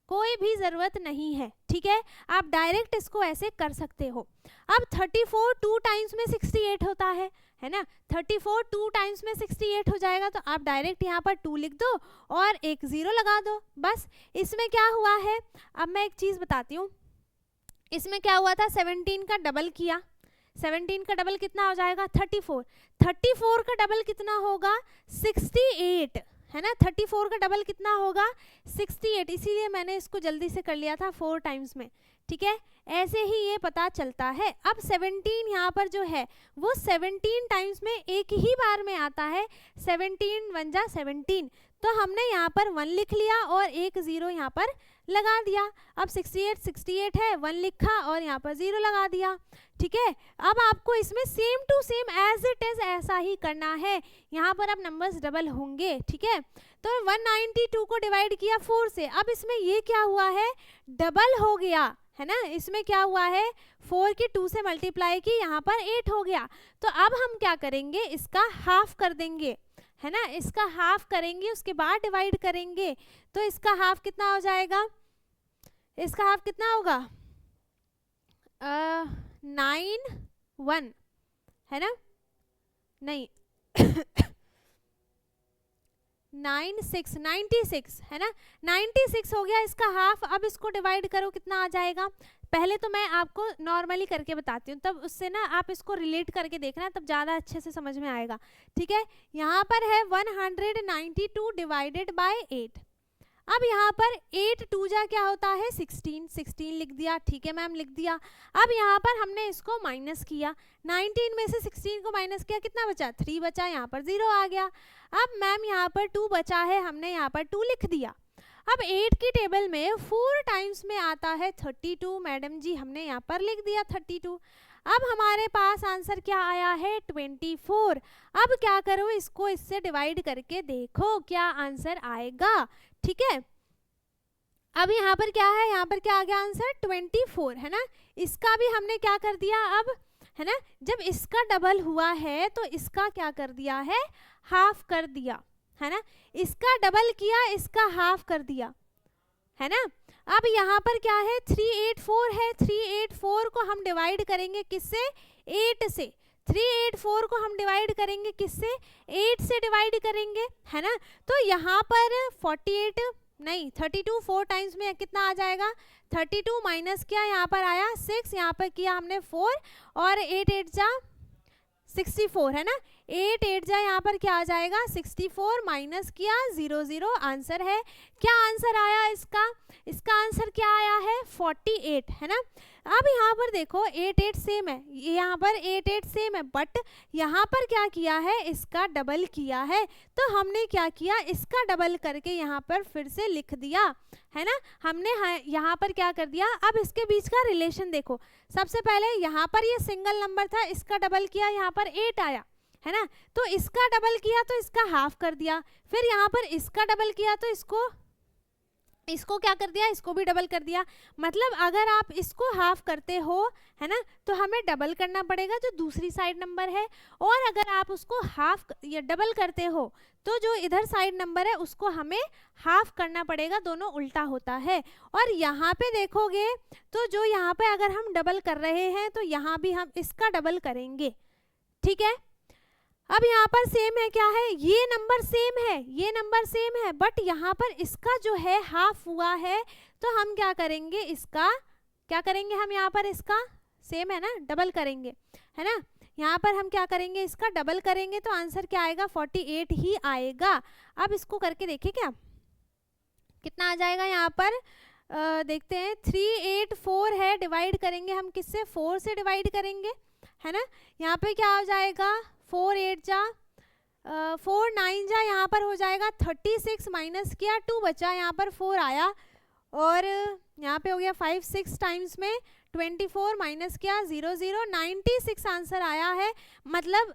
कोई भी ज़रूरत नहीं है, ठीक है। आप डायरेक्ट इसको ऐसे कर सकते हो। अब 34 2 टाइम्स में 68 होता है ना, 34 2 टाइम्स में 68 हो जाएगा, तो आप डायरेक्ट यहाँ पर 2 लिख दो और एक 0 लगा दो, बस। इसमें क्या हुआ है, अब मैं एक चीज़ बताती हूँ, इसमें क्या हुआ था, 17 का डबल किया, 17 का डबल कितना हो जाएगा, 34 का डबल कितना होगा, 68, है ना। 34 का डबल कितना होगा, 68, इसीलिए मैंने इसको जल्दी से कर लिया था 4 टाइम्स में, ठीक है। ऐसे ही ये पता चलता है। अब 17 यहाँ पर जो है वो 17 टाइम्स में एक ही बार में आता है, 17 1 जा 17, तो हमने यहाँ पर 1 लिख लिया और एक 0 यहाँ पर लगा दिया। अब 68 है, 1 लिखा और यहाँ पर 0 लगा दिया, ठीक है। अब आपको इसमें same to same as it is ऐसा ही करना है, यहाँ पर अब नंबर्स डबल होंगे, ठीक है। तो 192 को डिवाइड किया 4 से, अब इसमें ये क्या हुआ है, डबल हो गया, है ना। इसमें क्या हुआ है, 4 की 2 से मल्टीप्लाई की, यहाँ पर 8 हो गया। तो अब हम क्या करेंगे, इसका हाफ कर देंगे, है ना, इसका हाफ करेंगे, उसके बाद डिवाइड करेंगे, तो इसका हाफ कितना हो जाएगा, इसका हाफ कितना होगा, 9 1, है ना, नहीं 96 है ना, 96 हो गया इसका हाफ। अब इसको डिवाइड करो, कितना आ जाएगा, पहले तो मैं आपको नॉर्मली करके बताती हूँ, तब उससे ना आप इसको रिलेट करके देखना, तब ज़्यादा अच्छे से समझ में आएगा, ठीक है। यहाँ पर है 192 डिवाइडेड बाय 8। अब यहाँ पर 8 2 जा क्या होता है, 16 लिख दिया, ठीक है मैम, लिख दिया। अब यहाँ पर हमने इसको माइनस किया, 19 में से 16 को माइनस किया, कितना बचा, 3 बचा, यहाँ पर 0 आ गया। अब मैम यहाँ पर 2 बचा है, हमने यहाँ पर 2 लिख दिया। अब 8 की टेबल में 4 टाइम्स में आता है 32, मैडम जी हमने यहाँ पर लिख दिया 32। अब हमारे पास आंसर क्या आया है 24। अब क्या करो, इसको इससे डिवाइड करके देखो क्या आंसर आएगा। ठीक है, अब यहाँ पर क्या है, यहाँ पर क्या आ गया आंसर 24 है ना। इसका भी हमने क्या कर दिया अब, है ना, जब इसका डबल हुआ है तो इसका क्या कर दिया है, हाफ कर दिया, है ना। इसका डबल किया, इसका हाफ कर दिया, है ना। अब यहाँ पर क्या है 384 है, 384 को हम डिवाइड करेंगे किससे, 8 से। 384 को हम डिवाइड करेंगे किससे, 8 से डिवाइड करेंगे, है ना। तो यहाँ पर 48 नहीं 32 4 टाइम्स में कितना आ जाएगा, 32 माइनस किया यहाँ पर आया 6, यहाँ पर किया हमने 4 और 8 8 जा 64 है ना। 8 8 जा यहाँ पर क्या आ जाएगा 64 माइनस किया 0 0 आंसर है। क्या आंसर आया इसका, इसका आंसर क्या आया है 48 है ना। अब यहाँ पर देखो 8 8 सेम है, यहाँ पर 8 8 सेम है, बट यहाँ पर क्या किया है, इसका डबल किया है। तो हमने क्या किया, इसका डबल करके यहाँ पर फिर से लिख दिया, है ना। हमने यहाँ पर क्या कर दिया, अब इसके बीच का रिलेशन देखो। सबसे पहले यहाँ पर ये सिंगल नंबर था, इसका डबल किया, यहाँ पर 8 आया, है ना। तो इसका डबल किया तो इसका हाफ कर दिया, फिर यहाँ पर इसका डबल किया तो इसको क्या कर दिया, इसको भी डबल कर दिया। मतलब अगर आप इसको हाफ करते हो, है ना, तो हमें डबल करना पड़ेगा जो दूसरी साइड नंबर है, और अगर आप उसको हाफ या डबल करते हो तो जो इधर साइड नंबर है उसको हमें हाफ करना पड़ेगा, दोनों उल्टा होता है। और यहाँ पे देखोगे तो जो यहाँ पे अगर हम डबल कर रहे हैं तो यहाँ भी हम इसका डबल करेंगे, ठीक है। अब यहाँ पर सेम है, क्या है, ये नंबर सेम है, ये नंबर सेम है, बट यहाँ पर इसका जो है हाफ हुआ है, तो हम क्या करेंगे, इसका क्या करेंगे, हम यहाँ पर इसका सेम है ना, डबल करेंगे, है ना। यहाँ पर हम क्या करेंगे, इसका डबल करेंगे, तो आंसर क्या आएगा 48 ही आएगा। अब इसको करके देखिए क्या कितना आ जाएगा। यहाँ पर देखते हैं 384 है, डिवाइड करेंगे हम किससे, 4 से डिवाइड करेंगे, है ना। यहाँ पे क्या हो जाएगा 4 8 जा 4 9 जा, यहाँ पर हो जाएगा 36 माइनस किया 2 बचा, यहाँ पर 4 आया, और यहाँ पे हो गया 5 6 टाइम्स में 24 माइनस किया 0 0 96 आंसर आया है। मतलब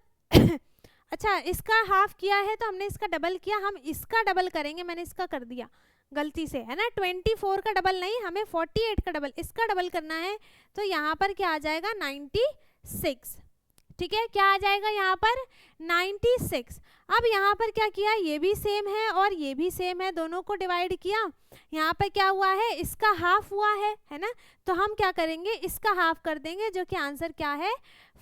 अच्छा, इसका हाफ किया है तो हमने इसका डबल किया, हम इसका डबल करेंगे, मैंने इसका कर दिया गलती से, है ना। 24 का डबल नहीं, हमें 48 का डबल, इसका डबल करना है, तो यहाँ पर क्या आ जाएगा 96, ठीक है। क्या आ जाएगा यहाँ पर 96। अब यहाँ पर क्या किया, ये भी सेम है और ये भी सेम है, दोनों को डिवाइड किया, यहाँ पर क्या हुआ है, इसका हाफ हुआ है ना। तो हम क्या करेंगे, इसका हाफ कर देंगे, जो कि आंसर क्या है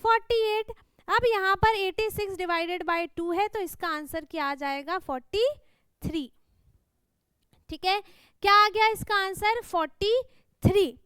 48। अब यहाँ पर 86 डिवाइडेड बाय 2 है, तो इसका आंसर क्या आ जाएगा 43, ठीक है। क्या आ गया इसका आंसर 43,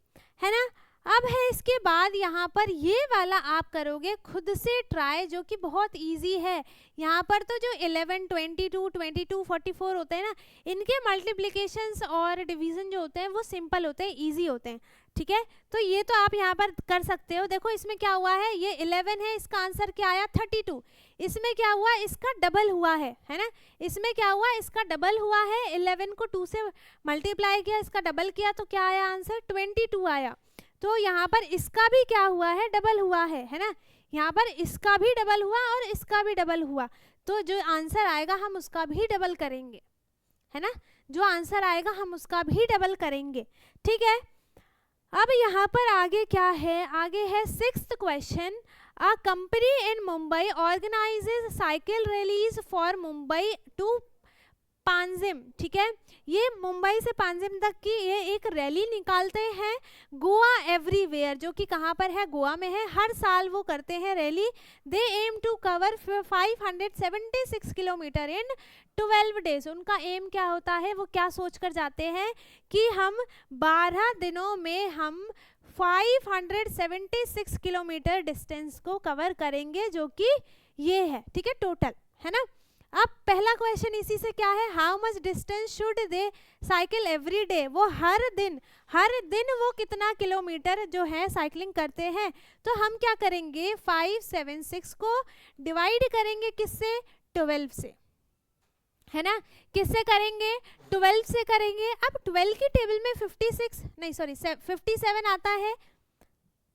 है ना। अब है इसके बाद यहाँ पर ये वाला आप करोगे खुद से ट्राई, जो कि बहुत इजी है। यहाँ पर तो जो 11 22 22 44 होते हैं ना, इनके मल्टीप्लिकेशंस और डिवीजन जो होते हैं वो सिंपल होते हैं, इजी होते हैं, ठीक है। तो ये तो आप यहाँ पर कर सकते हो। देखो इसमें क्या हुआ है, ये 11 है, इसका आंसर क्या आया 32। इसमें क्या हुआ, इसका डबल हुआ है ना। इसमें क्या हुआ, इसका डबल हुआ है, 11 को 2 से मल्टीप्लाई किया, इसका डबल किया, तो क्या आया आंसर 22 आया। तो यहाँ पर इसका भी क्या हुआ है, डबल हुआ है ना। यहाँ पर इसका भी डबल हुआ और इसका भी डबल हुआ, तो जो आंसर आएगा हम उसका भी डबल करेंगे, है ना। जो आंसर आएगा हम उसका भी डबल करेंगे, ठीक है। अब यहाँ पर आगे क्या है, आगे है 6th question. A company in Mumbai organises cycle rallies for Mumbai to Panjim, ठीक है। ये मुंबई से पांजिम तक की ये एक रैली निकालते हैं, गोवा एवरीवेयर, जो कि कहाँ पर है, गोवा में है। हर साल वो करते हैं rally. They aim to cover 576 kilometer in 12 days. उनका एम क्या होता है, वो क्या सोच कर जाते हैं कि हम 12 दिनों में हम 576 किलोमीटर डिस्टेंस को कवर करेंगे, जो कि ये है, ठीक है, टोटल, है ना। अब पहला क्वेश्चन इसी से क्या है, how much distance should they cycle every day. वो हर दिन वो कितना किलोमीटर जो है साइकिलिंग करते हैं। तो हम क्या करेंगे, 576 को डिवाइड करेंगे किससे, 12 से, है ना। किससे करेंगे, 12 से करेंगे। अब 12 की टेबल में 57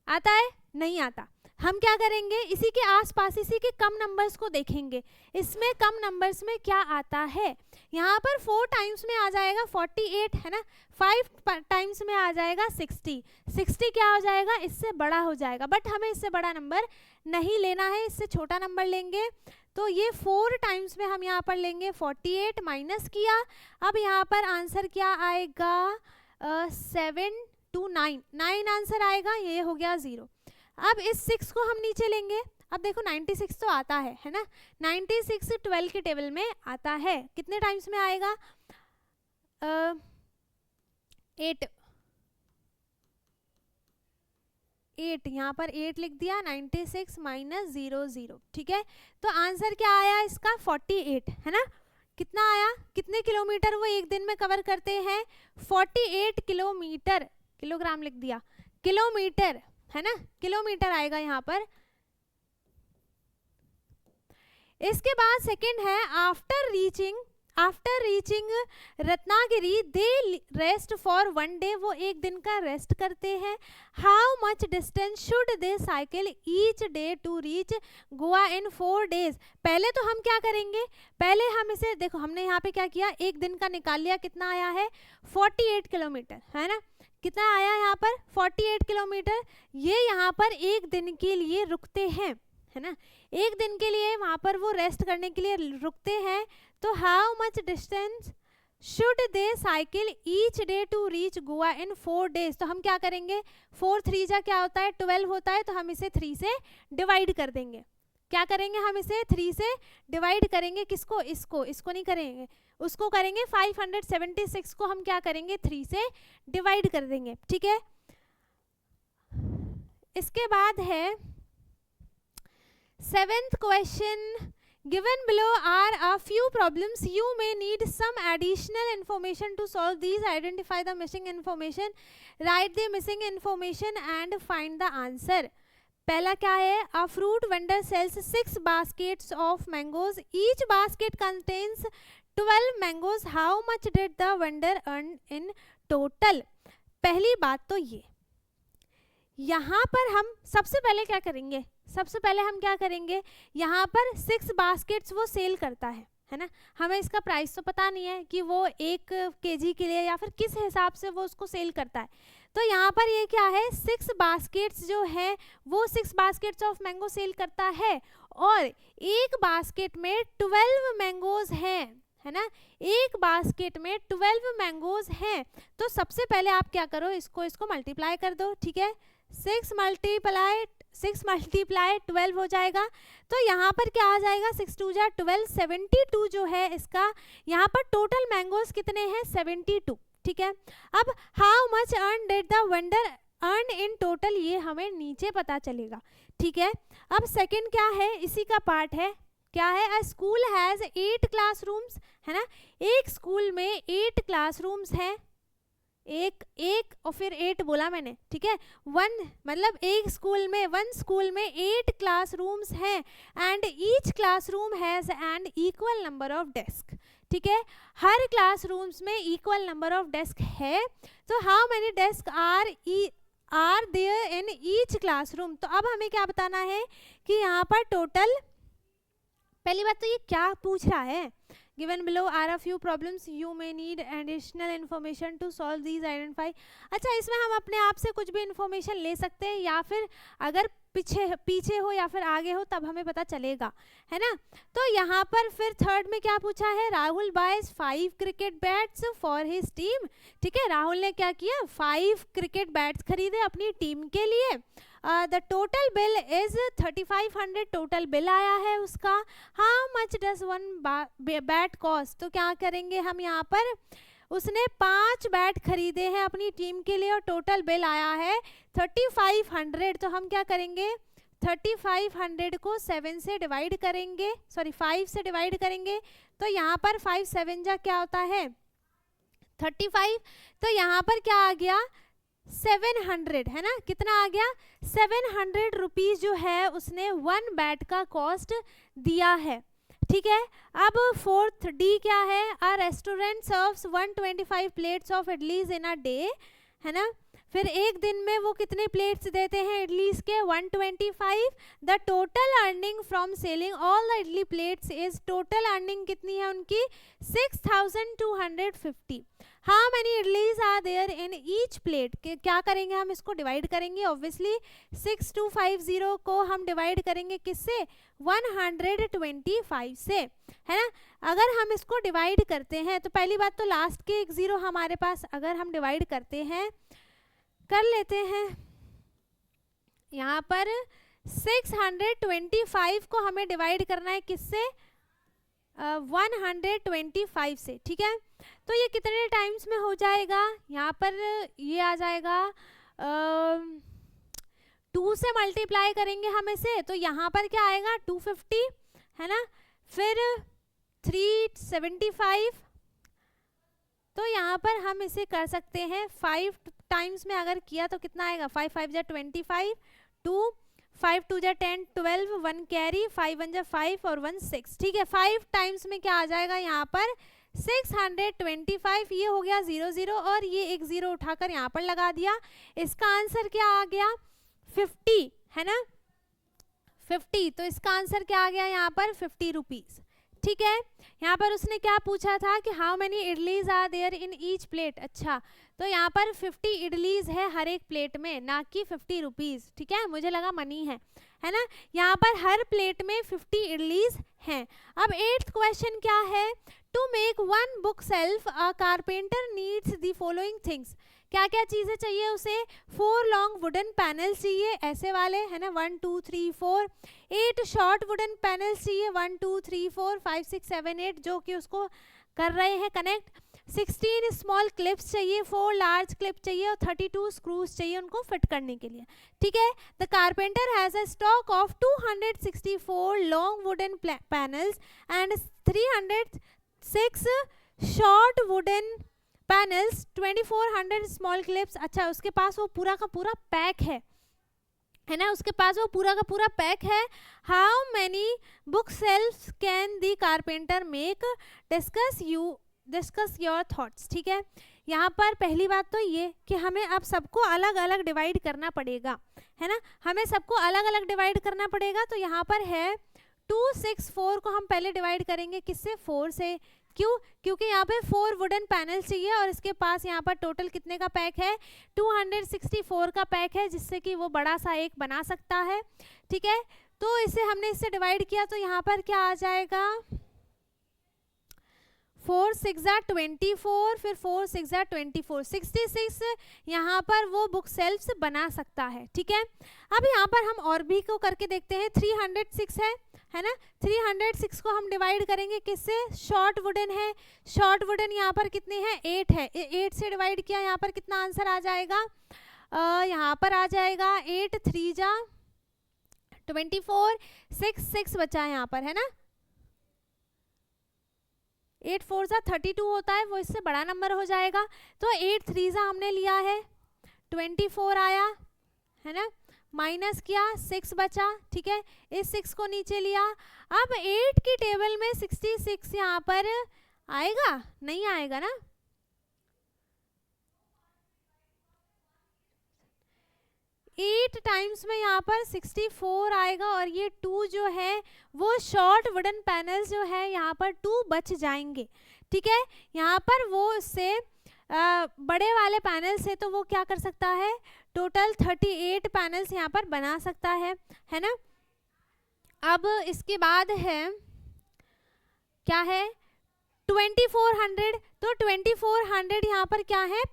आता है नहीं आता। हम क्या करेंगे, इसी के आसपास इसी के कम नंबर्स को देखेंगे, इसमें कम नंबर्स में क्या आता है। यहाँ पर 4 टाइम्स में आ जाएगा 48 है ना, 5 टाइम्स में आ जाएगा 60, 60 क्या हो जाएगा, इससे बड़ा हो जाएगा, बट हमें इससे बड़ा नंबर नहीं लेना है, इससे छोटा नंबर लेंगे। तो ये 4 टाइम्स में हम यहाँ पर लेंगे 48 माइनस किया, अब यहाँ पर आंसर क्या आएगा 7 to 9, 9 आंसर आएगा, ये हो गया 0। अब इस 6 को हम नीचे लेंगे, अब देखो 96 तो आता है ना, 96 12 के टेबल में आता है, कितने टाइम्स में आएगा 8, यहाँ पर 8 लिख दिया, 96 माइनस 0 0, ठीक है। तो आंसर क्या आया इसका 48 है ना, कितना आया, कितने किलोमीटर वो एक दिन में कवर करते हैं 48 किलोमीटर, किलोग्राम लिख दिया, किलोमीटर है ना, किलोमीटर आएगा यहाँ पर। इसके बाद सेकंड है after reaching Ratnagiri they rest for 1 day, वो एक दिन का रेस्ट करते हैं। How much distance should they cycle each day to reach Goa in 4 days. पहले तो हम क्या करेंगे, पहले हम इसे देखो, हमने यहाँ पे क्या किया, एक दिन का निकाल लिया, कितना आया है 48 किलोमीटर है ना, कितना आया यहाँ पर 48 किलोमीटर। ये यहाँ पर एक दिन के लिए रुकते हैं है ना, एक दिन के लिए वहाँ पर वो रेस्ट करने के लिए रुकते हैं। तो how much distance should they cycle each day to reach Goa in 4 days. तो हम क्या करेंगे, 4 3 जा क्या होता है 12 होता है, तो हम इसे 3 से डिवाइड कर देंगे। क्या करेंगे, हम इसे 3 से डिवाइड करेंगे, किसको, इसको नहीं करेंगे, उसको करेंगे। 576 को हम क्या करेंगे 3 से डिवाइड कर देंगे, ठीक है। इसके बाद है 7th question, given below are a few problems, you may need some additional information to solve these, identify the missing information, write the missing information and find the answer। पहला क्या है, a fruit vendor sells 6 baskets of mangoes, each basket contains 12 mangoes, how much did the vendor earn in total। पहली बात तो ये, यहाँ पर हम सबसे पहले क्या करेंगे, सबसे पहले हम क्या करेंगे, यहाँ पर 6 बास्केट्स वो सेल करता है ना, हमें इसका प्राइस तो पता नहीं है कि वो 1 केजी के लिए या फिर किस हिसाब से वो उसको सेल करता है। तो यहाँ पर ये क्या है, 6 बास्केट्स जो है वो 6 बास्केट्स ऑफ मैंगो सेल करता है, और एक बास्केट में 12 मैंगोज हैं है ना, एक बास्केट में 12 मैंगोज हैं। तो सबसे पहले आप क्या करो, इसको मल्टीप्लाई कर दो, ठीक है, 6 मल्टीप्लाई 12 हो जाएगा। तो यहाँ पर क्या आ जाएगा, 6 2 जा 12, 72 जो है इसका, यहाँ पर टोटल मैंगोज कितने हैं 72, ठीक है। अब how much earn did the vendor earn in total, ये हमें नीचे पता चलेगा, ठीक है। अब सेकंड क्या है, इसी का पार्ट है, क्या है, अ स्कूल हैज 8 क्लासरूम्स है ना, एक स्कूल में 8 क्लासरूम्स हैं, एक और फिर 8 बोला मैंने, ठीक है, 1 मतलब एक स्कूल में 1 स्कूल में 8 क्लासरूम्स हैं, and each classroom has an equal number of desk, ठीक है, हर क्लासरूम्स में इक्वल नंबर ऑफ डेस्क है। तो how many desk are there in each classroom. तो अब हमें क्या बताना है कि यहाँ पर टोटल, पहली बात तो ये क्या पूछ रहा है, given below are a few problems you may need additional information to solve these, identify। अच्छा, इसमें हम अपने आप से कुछ भी इंफॉर्मेशन ले सकते हैं, या फिर अगर पीछे हो या फिर आगे हो तब हमें पता चलेगा, है ना। तो यहाँ पर फिर थर्ड में क्या पूछा है, Rahul buys 5 cricket bats for his team, ठीक है, राहुल ने क्या किया 5 क्रिकेट बैट्स खरीदे अपनी टीम के लिए। The total bill is 3500, total bill आया है उसका। How much does 1 bat cost, तो क्या करेंगे हम यहाँ पर, उसने 5 बैट खरीदे हैं अपनी टीम के लिए और टोटल बिल आया है 3500। तो हम क्या करेंगे, 3500 को 7 से डिवाइड करेंगे, सॉरी 5 से डिवाइड करेंगे। तो यहाँ पर 5 7 जा क्या होता है 35। तो यहाँ पर क्या आ गया 700 है ना, कितना आ गया 700 रुपीज जो है उसने 1 बैट का कॉस्ट दिया है, ठीक है। अब 4th डी क्या है, a restaurant serves 125 plates of idlis in a day है ना। फिर एक दिन में वो कितने प्लेट्स देते हैं इडलीज के, 125। The total earning from selling all the idli plates is, total earning कितनी है उनकी, 6250। How many idlis are there in each plate, क्या करेंगे हम इसको डिवाइड करेंगे, ऑब्वियसली 6250 को हम डिवाइड करेंगे किससे, 125 से, है ना। अगर हम इसको डिवाइड करते हैं तो पहली बात तो लास्ट के एक जीरो हमारे पास, अगर हम डिवाइड करते हैं, कर लेते हैं यहाँ पर 625 को हमें डिवाइड करना है किससे, 125 से, ठीक है। तो ये कितने टाइम्स में हो जाएगा, यहाँ पर ये आ जाएगा 2 से मल्टीप्लाई करेंगे हम इसे, तो यहाँ पर क्या आएगा 250, है ना। फिर 375, तो यहाँ पर हम इसे कर सकते हैं 5 टाइम्स में अगर किया तो कितना आएगा, 5 5 जा 25, 2 5 2 जा 10 12, 1 कैरी, 5 1 जा 5 और 1 6, ठीक है। 5 टाइम्स में क्या आ जाएगा यहाँ पर 625, ये हो गया 0 0 और ये एक 0 उठाकर यहाँ पर लगा दिया। इसका आंसर क्या आ गया 50, है ना, 50। तो इसका आंसर क्या आ गया यहाँ पर 50 रुपीज, ठीक है। यहाँ पर उसने क्या पूछा था कि how many idlis are there in each plate, अच्छा तो यहाँ पर 50 इडलीज है हर एक प्लेट में, ना कि 50 रुपीज, ठीक है, मुझे लगा मनी है ना। यहाँ पर हर प्लेट में 50 इडलीज हैं। अब 8th क्वेश्चन क्या है, to make 1 book shelf a carpenter needs the following things, क्या क्या चीजें चाहिए उसे, 4 लॉन्ग वुडन पैनल्स चाहिए ऐसे वाले, है ना, 1 2 3 4, 8 शॉर्ट वुडन पैनल्स चाहिए, 1 2 3 4 5 6 7 8, जो कि उसको कर रहे हैं कनेक्ट, 16 स्मॉल क्लिप्स चाहिए, 4 लार्ज क्लिप चाहिए और 32 स्क्रूज चाहिए उनको फिट करने के लिए, ठीक है। The carpenter has a stock of 264 long wooden panels and 306 short wooden panels, 2400 small clips, अच्छा उसके पास वो पूरा का पूरा पैक है ना, उसके पास वो पूरा का पूरा पैक है। How many book shelf can the carpenter make, discuss your thoughts, ठीक है। यहाँ पर पहली बात तो ये कि हमें अब सबको अलग अलग डिवाइड करना पड़ेगा, है ना, हमें सबको अलग अलग डिवाइड करना पड़ेगा। तो यहाँ पर है 264 को हम पहले डिवाइड करेंगे किससे, 4 से, क्यों, क्योंकि यहाँ पे 4 वुडन पैनल चाहिए और इसके पास यहाँ पर टोटल कितने का पैक है, 264 का पैक है, जिससे कि वो बड़ा सा एक बना सकता है, ठीक है। तो इसे हमने इससे डिवाइड किया तो यहाँ पर क्या आ जाएगा, 4 6 जा 24, फिर 4 6 जा 24, 66 यहाँ पर वो बुक सेल्फ्स बना सकता है, ठीक है। अब यहाँ पर हम और भी को करके देखते हैं, 306 है ना, 306 को हम डिवाइड करेंगे किससे, शॉर्ट वुडन है, शॉर्ट वुडन यहाँ पर कितने हैं, 8 है, 8 से डिवाइड किया, यहाँ पर कितना आंसर आ जाएगा, यहाँ पर आ जाएगा 8 3 जा 24, 6 बचा है यहाँ पर, है ना, 8 4 जा 32 होता है, वो इससे बड़ा नंबर हो जाएगा। तो 8 3 जा हमने लिया है, 24 आया, है ना, माइनस किया, 6 बचा, ठीक है, इस 6 को नीचे लिया। अब 8 की टेबल में 66 यहाँ पर आएगा, नहीं आएगा ना, 8 टाइम्स में यहाँ पर 64 आएगा और ये 2 जो है वो शॉर्ट वुडन पैनल्स जो है यहाँ पर 2 बच जाएंगे, ठीक है। यहाँ पर वो इससे बड़े वाले पैनल से तो वो क्या कर सकता है, टोटल 38 पैनल्स यहाँ पर बना सकता है ना। अब इसके बाद है क्या है 2400, तो 2400 यहाँ पर क्या है,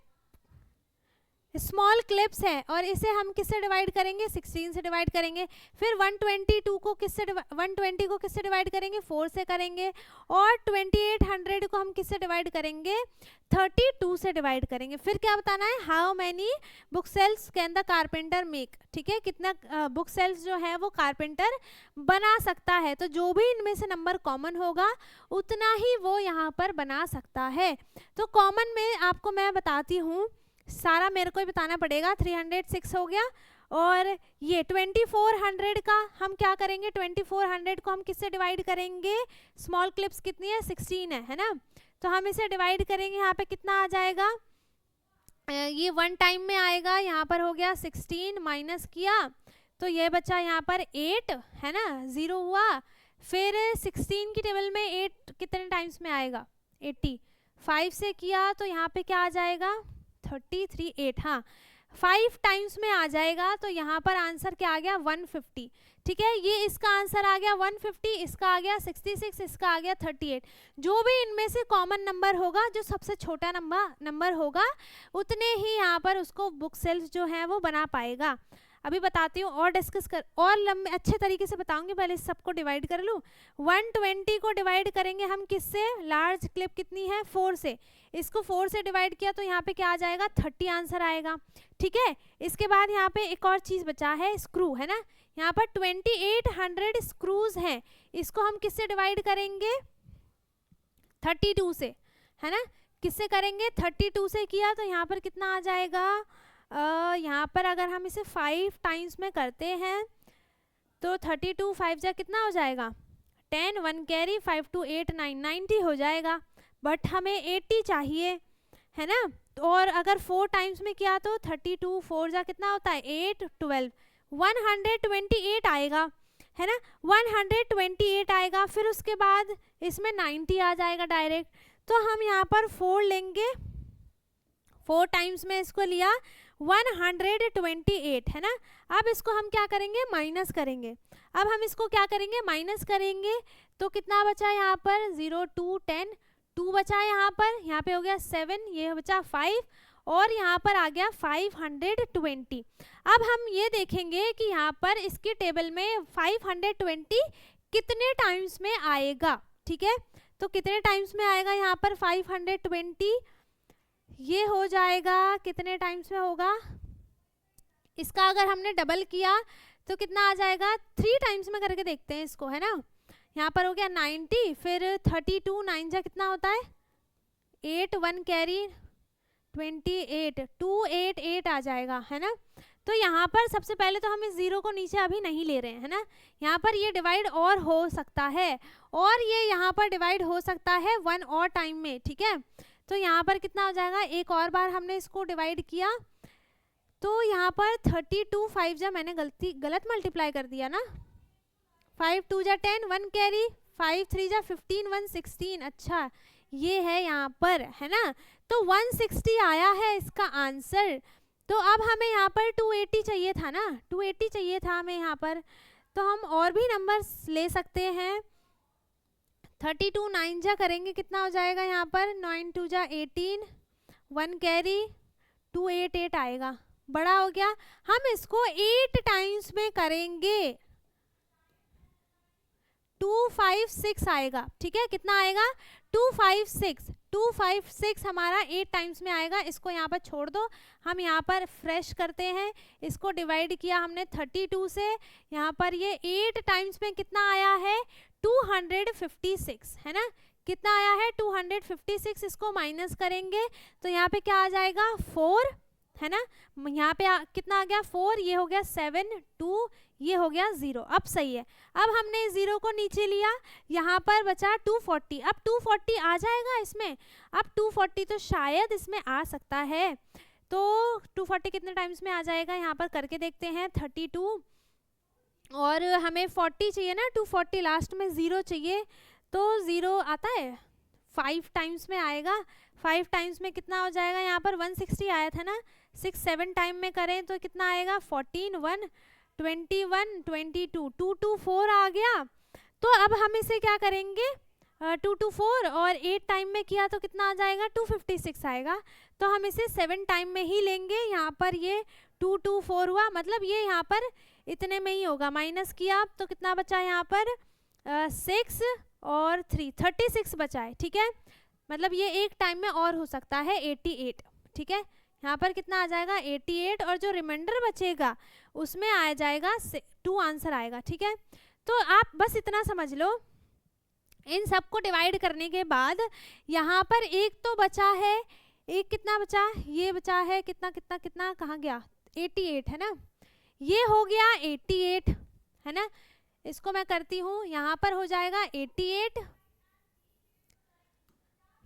स्मॉल क्लिप्स है और इसे हम किससे डिवाइड करेंगे, 16 से डिवाइड करेंगे। फिर 122 को किससे 120 को किससे डिवाइड करेंगे, 4 से करेंगे। और 2800 को हम किससे डिवाइड करेंगे, 32 से डिवाइड करेंगे। फिर क्या बताना है, how many book cells can the carpenter make, ठीक है, कितना बुक सेल्स जो है वो कारपेंटर बना सकता है। तो जो भी इनमें से नंबर कॉमन होगा उतना ही वो यहाँ पर बना सकता है। तो कॉमन में आपको मैं बताती हूँ, सारा मेरे को ही बताना पड़ेगा। 306 हो गया और ये 2400 का हम क्या करेंगे, 2400 को हम किससे डिवाइड करेंगे, स्मॉल क्लिप्स कितनी है, 16 है ना, तो हम इसे डिवाइड करेंगे। यहाँ पे कितना आ जाएगा, ये 1 टाइम में आएगा, यहाँ पर हो गया 16, माइनस किया तो ये बचा यहाँ पर 8 है ना, 0 हुआ। फिर 16 की टेबल में 8 कितने टाइम्स में आएगा, 80। 5 से किया तो यहाँ पे क्या आ जाएगा, 33, 8, हाँ 5 टाइम्स में आ जाएगा। तो यहाँ पर आंसर क्या आ गया, 150। ठीक है, ये इसका आंसर आ गया 150, इसका आ गया 66, इसका आ गया 38। जो भी इनमें से कॉमन नंबर होगा, जो सबसे छोटा नंबर होगा, उतने ही यहाँ पर उसको बुक सेल्फ जो है वो बना पाएगा। अभी बताती हूँ और डिस्कस कर, और लंबे अच्छे तरीके से बताऊंगी। पहले सबको डिवाइड कर लूँ। 120 को डिवाइड करेंगे हम किससे, लार्ज क्लिप कितनी है, 4 से। इसको 4 से डिवाइड किया तो यहाँ पे क्या आ जाएगा, 30 आंसर आएगा। ठीक है, इसके बाद यहाँ पे एक और चीज़ बचा है, स्क्रू है ना। यहाँ पर 2800 स्क्रूज हैं, इसको हम किससे डिवाइड करेंगे, 32 से, है ना। किससे करेंगे, 32 से किया तो यहाँ पर कितना आ जाएगा, यहाँ पर अगर हम इसे 5 टाइम्स में करते हैं तो 32 5 जा कितना हो जाएगा, 10, 1 कैरी, 5 2 8 9, 90 हो जाएगा। बट हमें 80 चाहिए, है ना। और अगर 4 टाइम्स में किया तो 32 4 जा कितना होता है, 8 12, 128 आएगा, है ना। 128 आएगा। फिर उसके बाद इसमें 90 आ जाएगा डायरेक्ट। तो हम यहाँ पर 4 लेंगे, 4 टाइम्स में इसको लिया, 128 है ना। अब इसको हम क्या करेंगे, माइनस करेंगे। अब हम इसको क्या करेंगे, माइनस करेंगे तो कितना बचा यहाँ पर, 0 2 10, 2 बचा यहाँ पे हो गया 7, ये बचा 5 और यहाँ पर आ गया 520। अब हम ये देखेंगे कि यहाँ पर इसकी टेबल में 520 कितने टाइम्स में आएगा। ठीक है, तो कितने टाइम्स में आएगा यहाँ पर 520, ये हो जाएगा कितने टाइम्स में होगा, इसका अगर हमने डबल किया तो कितना आ जाएगा, 3 टाइम्स में करके देखते हैं इसको, है ना। यहाँ पर हो गया 90, फिर 32 9 जा कितना होता है, 8 1 कैरी 28, 288 आ जाएगा, है ना। तो यहाँ पर सबसे पहले तो हम इस 0 को नीचे अभी नहीं ले रहे हैं, है ना। यहाँ पर ये डिवाइड और हो सकता है, और ये यहाँ पर डिवाइड हो सकता है 1 और टाइम में। ठीक है, तो यहाँ पर कितना हो जाएगा, एक और बार हमने इसको डिवाइड किया तो यहाँ पर 32 5 जा मैंने गलत मल्टीप्लाई कर दिया ना, 5 2 जा 10, 1 कैरी, 5 3 जा 15, 1 16। अच्छा ये है यहाँ पर, है ना। तो 160 आया है इसका आंसर। तो अब हमें यहाँ पर 280 चाहिए था ना, 280 चाहिए था हमें यहाँ पर। तो हम और भी नंबर्स ले सकते हैं। 32 9 जा करेंगे कितना हो जाएगा यहाँ पर, 9 2 जा 18, 1 कैरी 288 आएगा, बड़ा हो गया। हम इसको 8 टाइम्स में करेंगे, 256 आएगा। ठीक है, कितना आएगा, 256 हमारा 8 टाइम्स में आएगा। इसको यहाँ पर छोड़ दो, हम यहाँ पर फ्रेश करते हैं। इसको डिवाइड किया हमने 32 से, यहाँ पर ये 8 टाइम्स में कितना आया है, 256, है ना। कितना आया है, 256। इसको माइनस करेंगे तो यहाँ पे क्या आ जाएगा, 4, है ना। यहाँ पे कितना आ गया, 4, ये हो गया 7 2, ये हो गया 0। अब सही है। अब हमने 0 को नीचे लिया, यहाँ पर बचा 240। अब 240 आ जाएगा इसमें, अब 240 तो शायद इसमें आ सकता है। तो 240 कितने टाइम्स में आ जाएगा, यहाँ पर करके देखते हैं। 32 और हमें 40 चाहिए ना, 240 लास्ट में 0 चाहिए, तो 0 आता है 5 टाइम्स में आएगा। 5 टाइम्स में कितना हो जाएगा, यहाँ पर 160 आया था ना, 6 7 टाइम में करें तो कितना आएगा, 14 1 21 22, 224 आ गया। तो अब हम इसे क्या करेंगे, 224 और 8 टाइम में किया तो कितना आ जाएगा, 256 आएगा। तो हम इसे 7 टाइम में ही लेंगे। यहाँ पर ये 224 हुआ, मतलब ये यहाँ पर इतने में ही होगा। माइनस किया तो कितना बचा यहाँ पर, 6 और 3 36 बचा है। ठीक है, मतलब ये एक टाइम में और हो सकता है 88। ठीक है, यहाँ पर कितना आ जाएगा, 88, और जो रिमाइंडर बचेगा उसमें आ जाएगा 2 आंसर आएगा। ठीक है, तो आप बस इतना समझ लो। इन सब को डिवाइड करने के बाद यहाँ पर एक तो बचा है, एक कितना बचा, ये बचा है कितना कितना कितना, कहाँ गया, 88, है ना। ये हो गया 88, है ना। इसको मैं करती हूँ, यहाँ पर हो जाएगा 88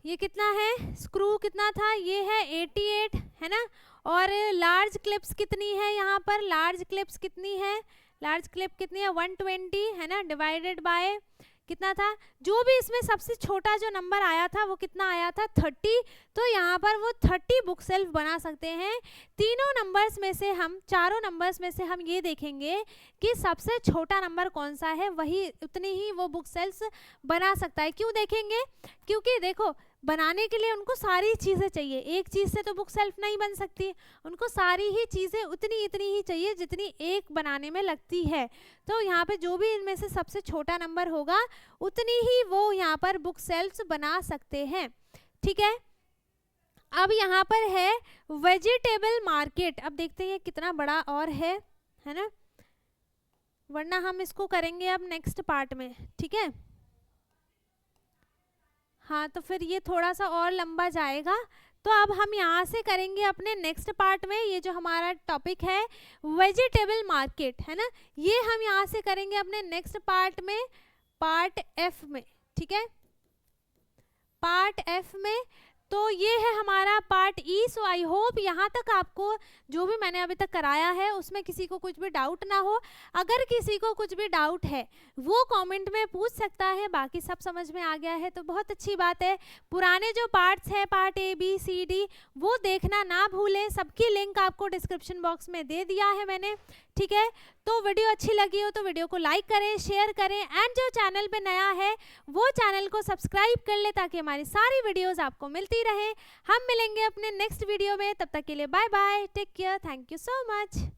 ये कितना है, स्क्रू कितना था, ये है 88 है ना। और लार्ज क्लिप्स कितनी है, यहाँ पर लार्ज क्लिप्स कितनी है, लार्ज क्लिप कितनी है 120 है ना, डिवाइडेड बाय कितना था, जो भी इसमें सबसे छोटा जो नंबर आया था वो कितना आया था 30। तो यहाँ पर वो 30 बुक सेल्फ बना सकते हैं। तीनों नंबर्स में से हम, चारों नंबर्स में से हम ये देखेंगे कि सबसे छोटा नंबर कौन सा है, वही उतनी ही वो बुक सेल्फ बना सकता है। क्यों देखेंगे, क्योंकि देखो बनाने के लिए उनको सारी चीज़ें चाहिए, एक चीज़ से तो बुक सेल्फ नहीं बन सकती, उनको सारी ही चीज़ें उतनी इतनी ही चाहिए जितनी एक बनाने में लगती है। तो यहाँ पे जो भी इनमें से सबसे छोटा नंबर होगा उतनी ही वो यहाँ पर बुक सेल्फ बना सकते हैं। ठीक है, अब यहाँ पर है वेजिटेबल मार्केट। अब देखते हैं कितना बड़ा और है ना, वरना हम इसको करेंगे अब नेक्स्ट पार्ट में। ठीक है, हाँ तो फिर ये थोड़ा सा और लंबा जाएगा, तो अब हम यहाँ से करेंगे अपने नेक्स्ट पार्ट में। ये जो हमारा टॉपिक है वेजिटेबल मार्केट है ना, ये हम यहाँ से करेंगे अपने नेक्स्ट पार्ट में, पार्ट एफ में। ठीक है, पार्ट एफ में। तो ये है हमारा part E. So I hope यहाँ तक आपको जो भी मैंने अभी तक कराया है उसमें किसी को कुछ भी डाउट ना हो। अगर किसी को कुछ भी डाउट है वो कमेंट में पूछ सकता है, बाकी सब समझ में आ गया है तो बहुत अच्छी बात है। पुराने जो पार्ट्स हैं, part A B C D, वो देखना ना भूलें, सबकी लिंक आपको डिस्क्रिप्शन बॉक्स में दे दिया है मैंने। ठीक है, तो वीडियो अच्छी लगी हो तो वीडियो को लाइक करें, शेयर करें, एंड जो चैनल पे नया है वो चैनल को सब्सक्राइब कर ले ताकि हमारी सारी वीडियोस आपको मिलती रहे। हम मिलेंगे अपने नेक्स्ट वीडियो में, तब तक के लिए bye bye, take care, thank you so much.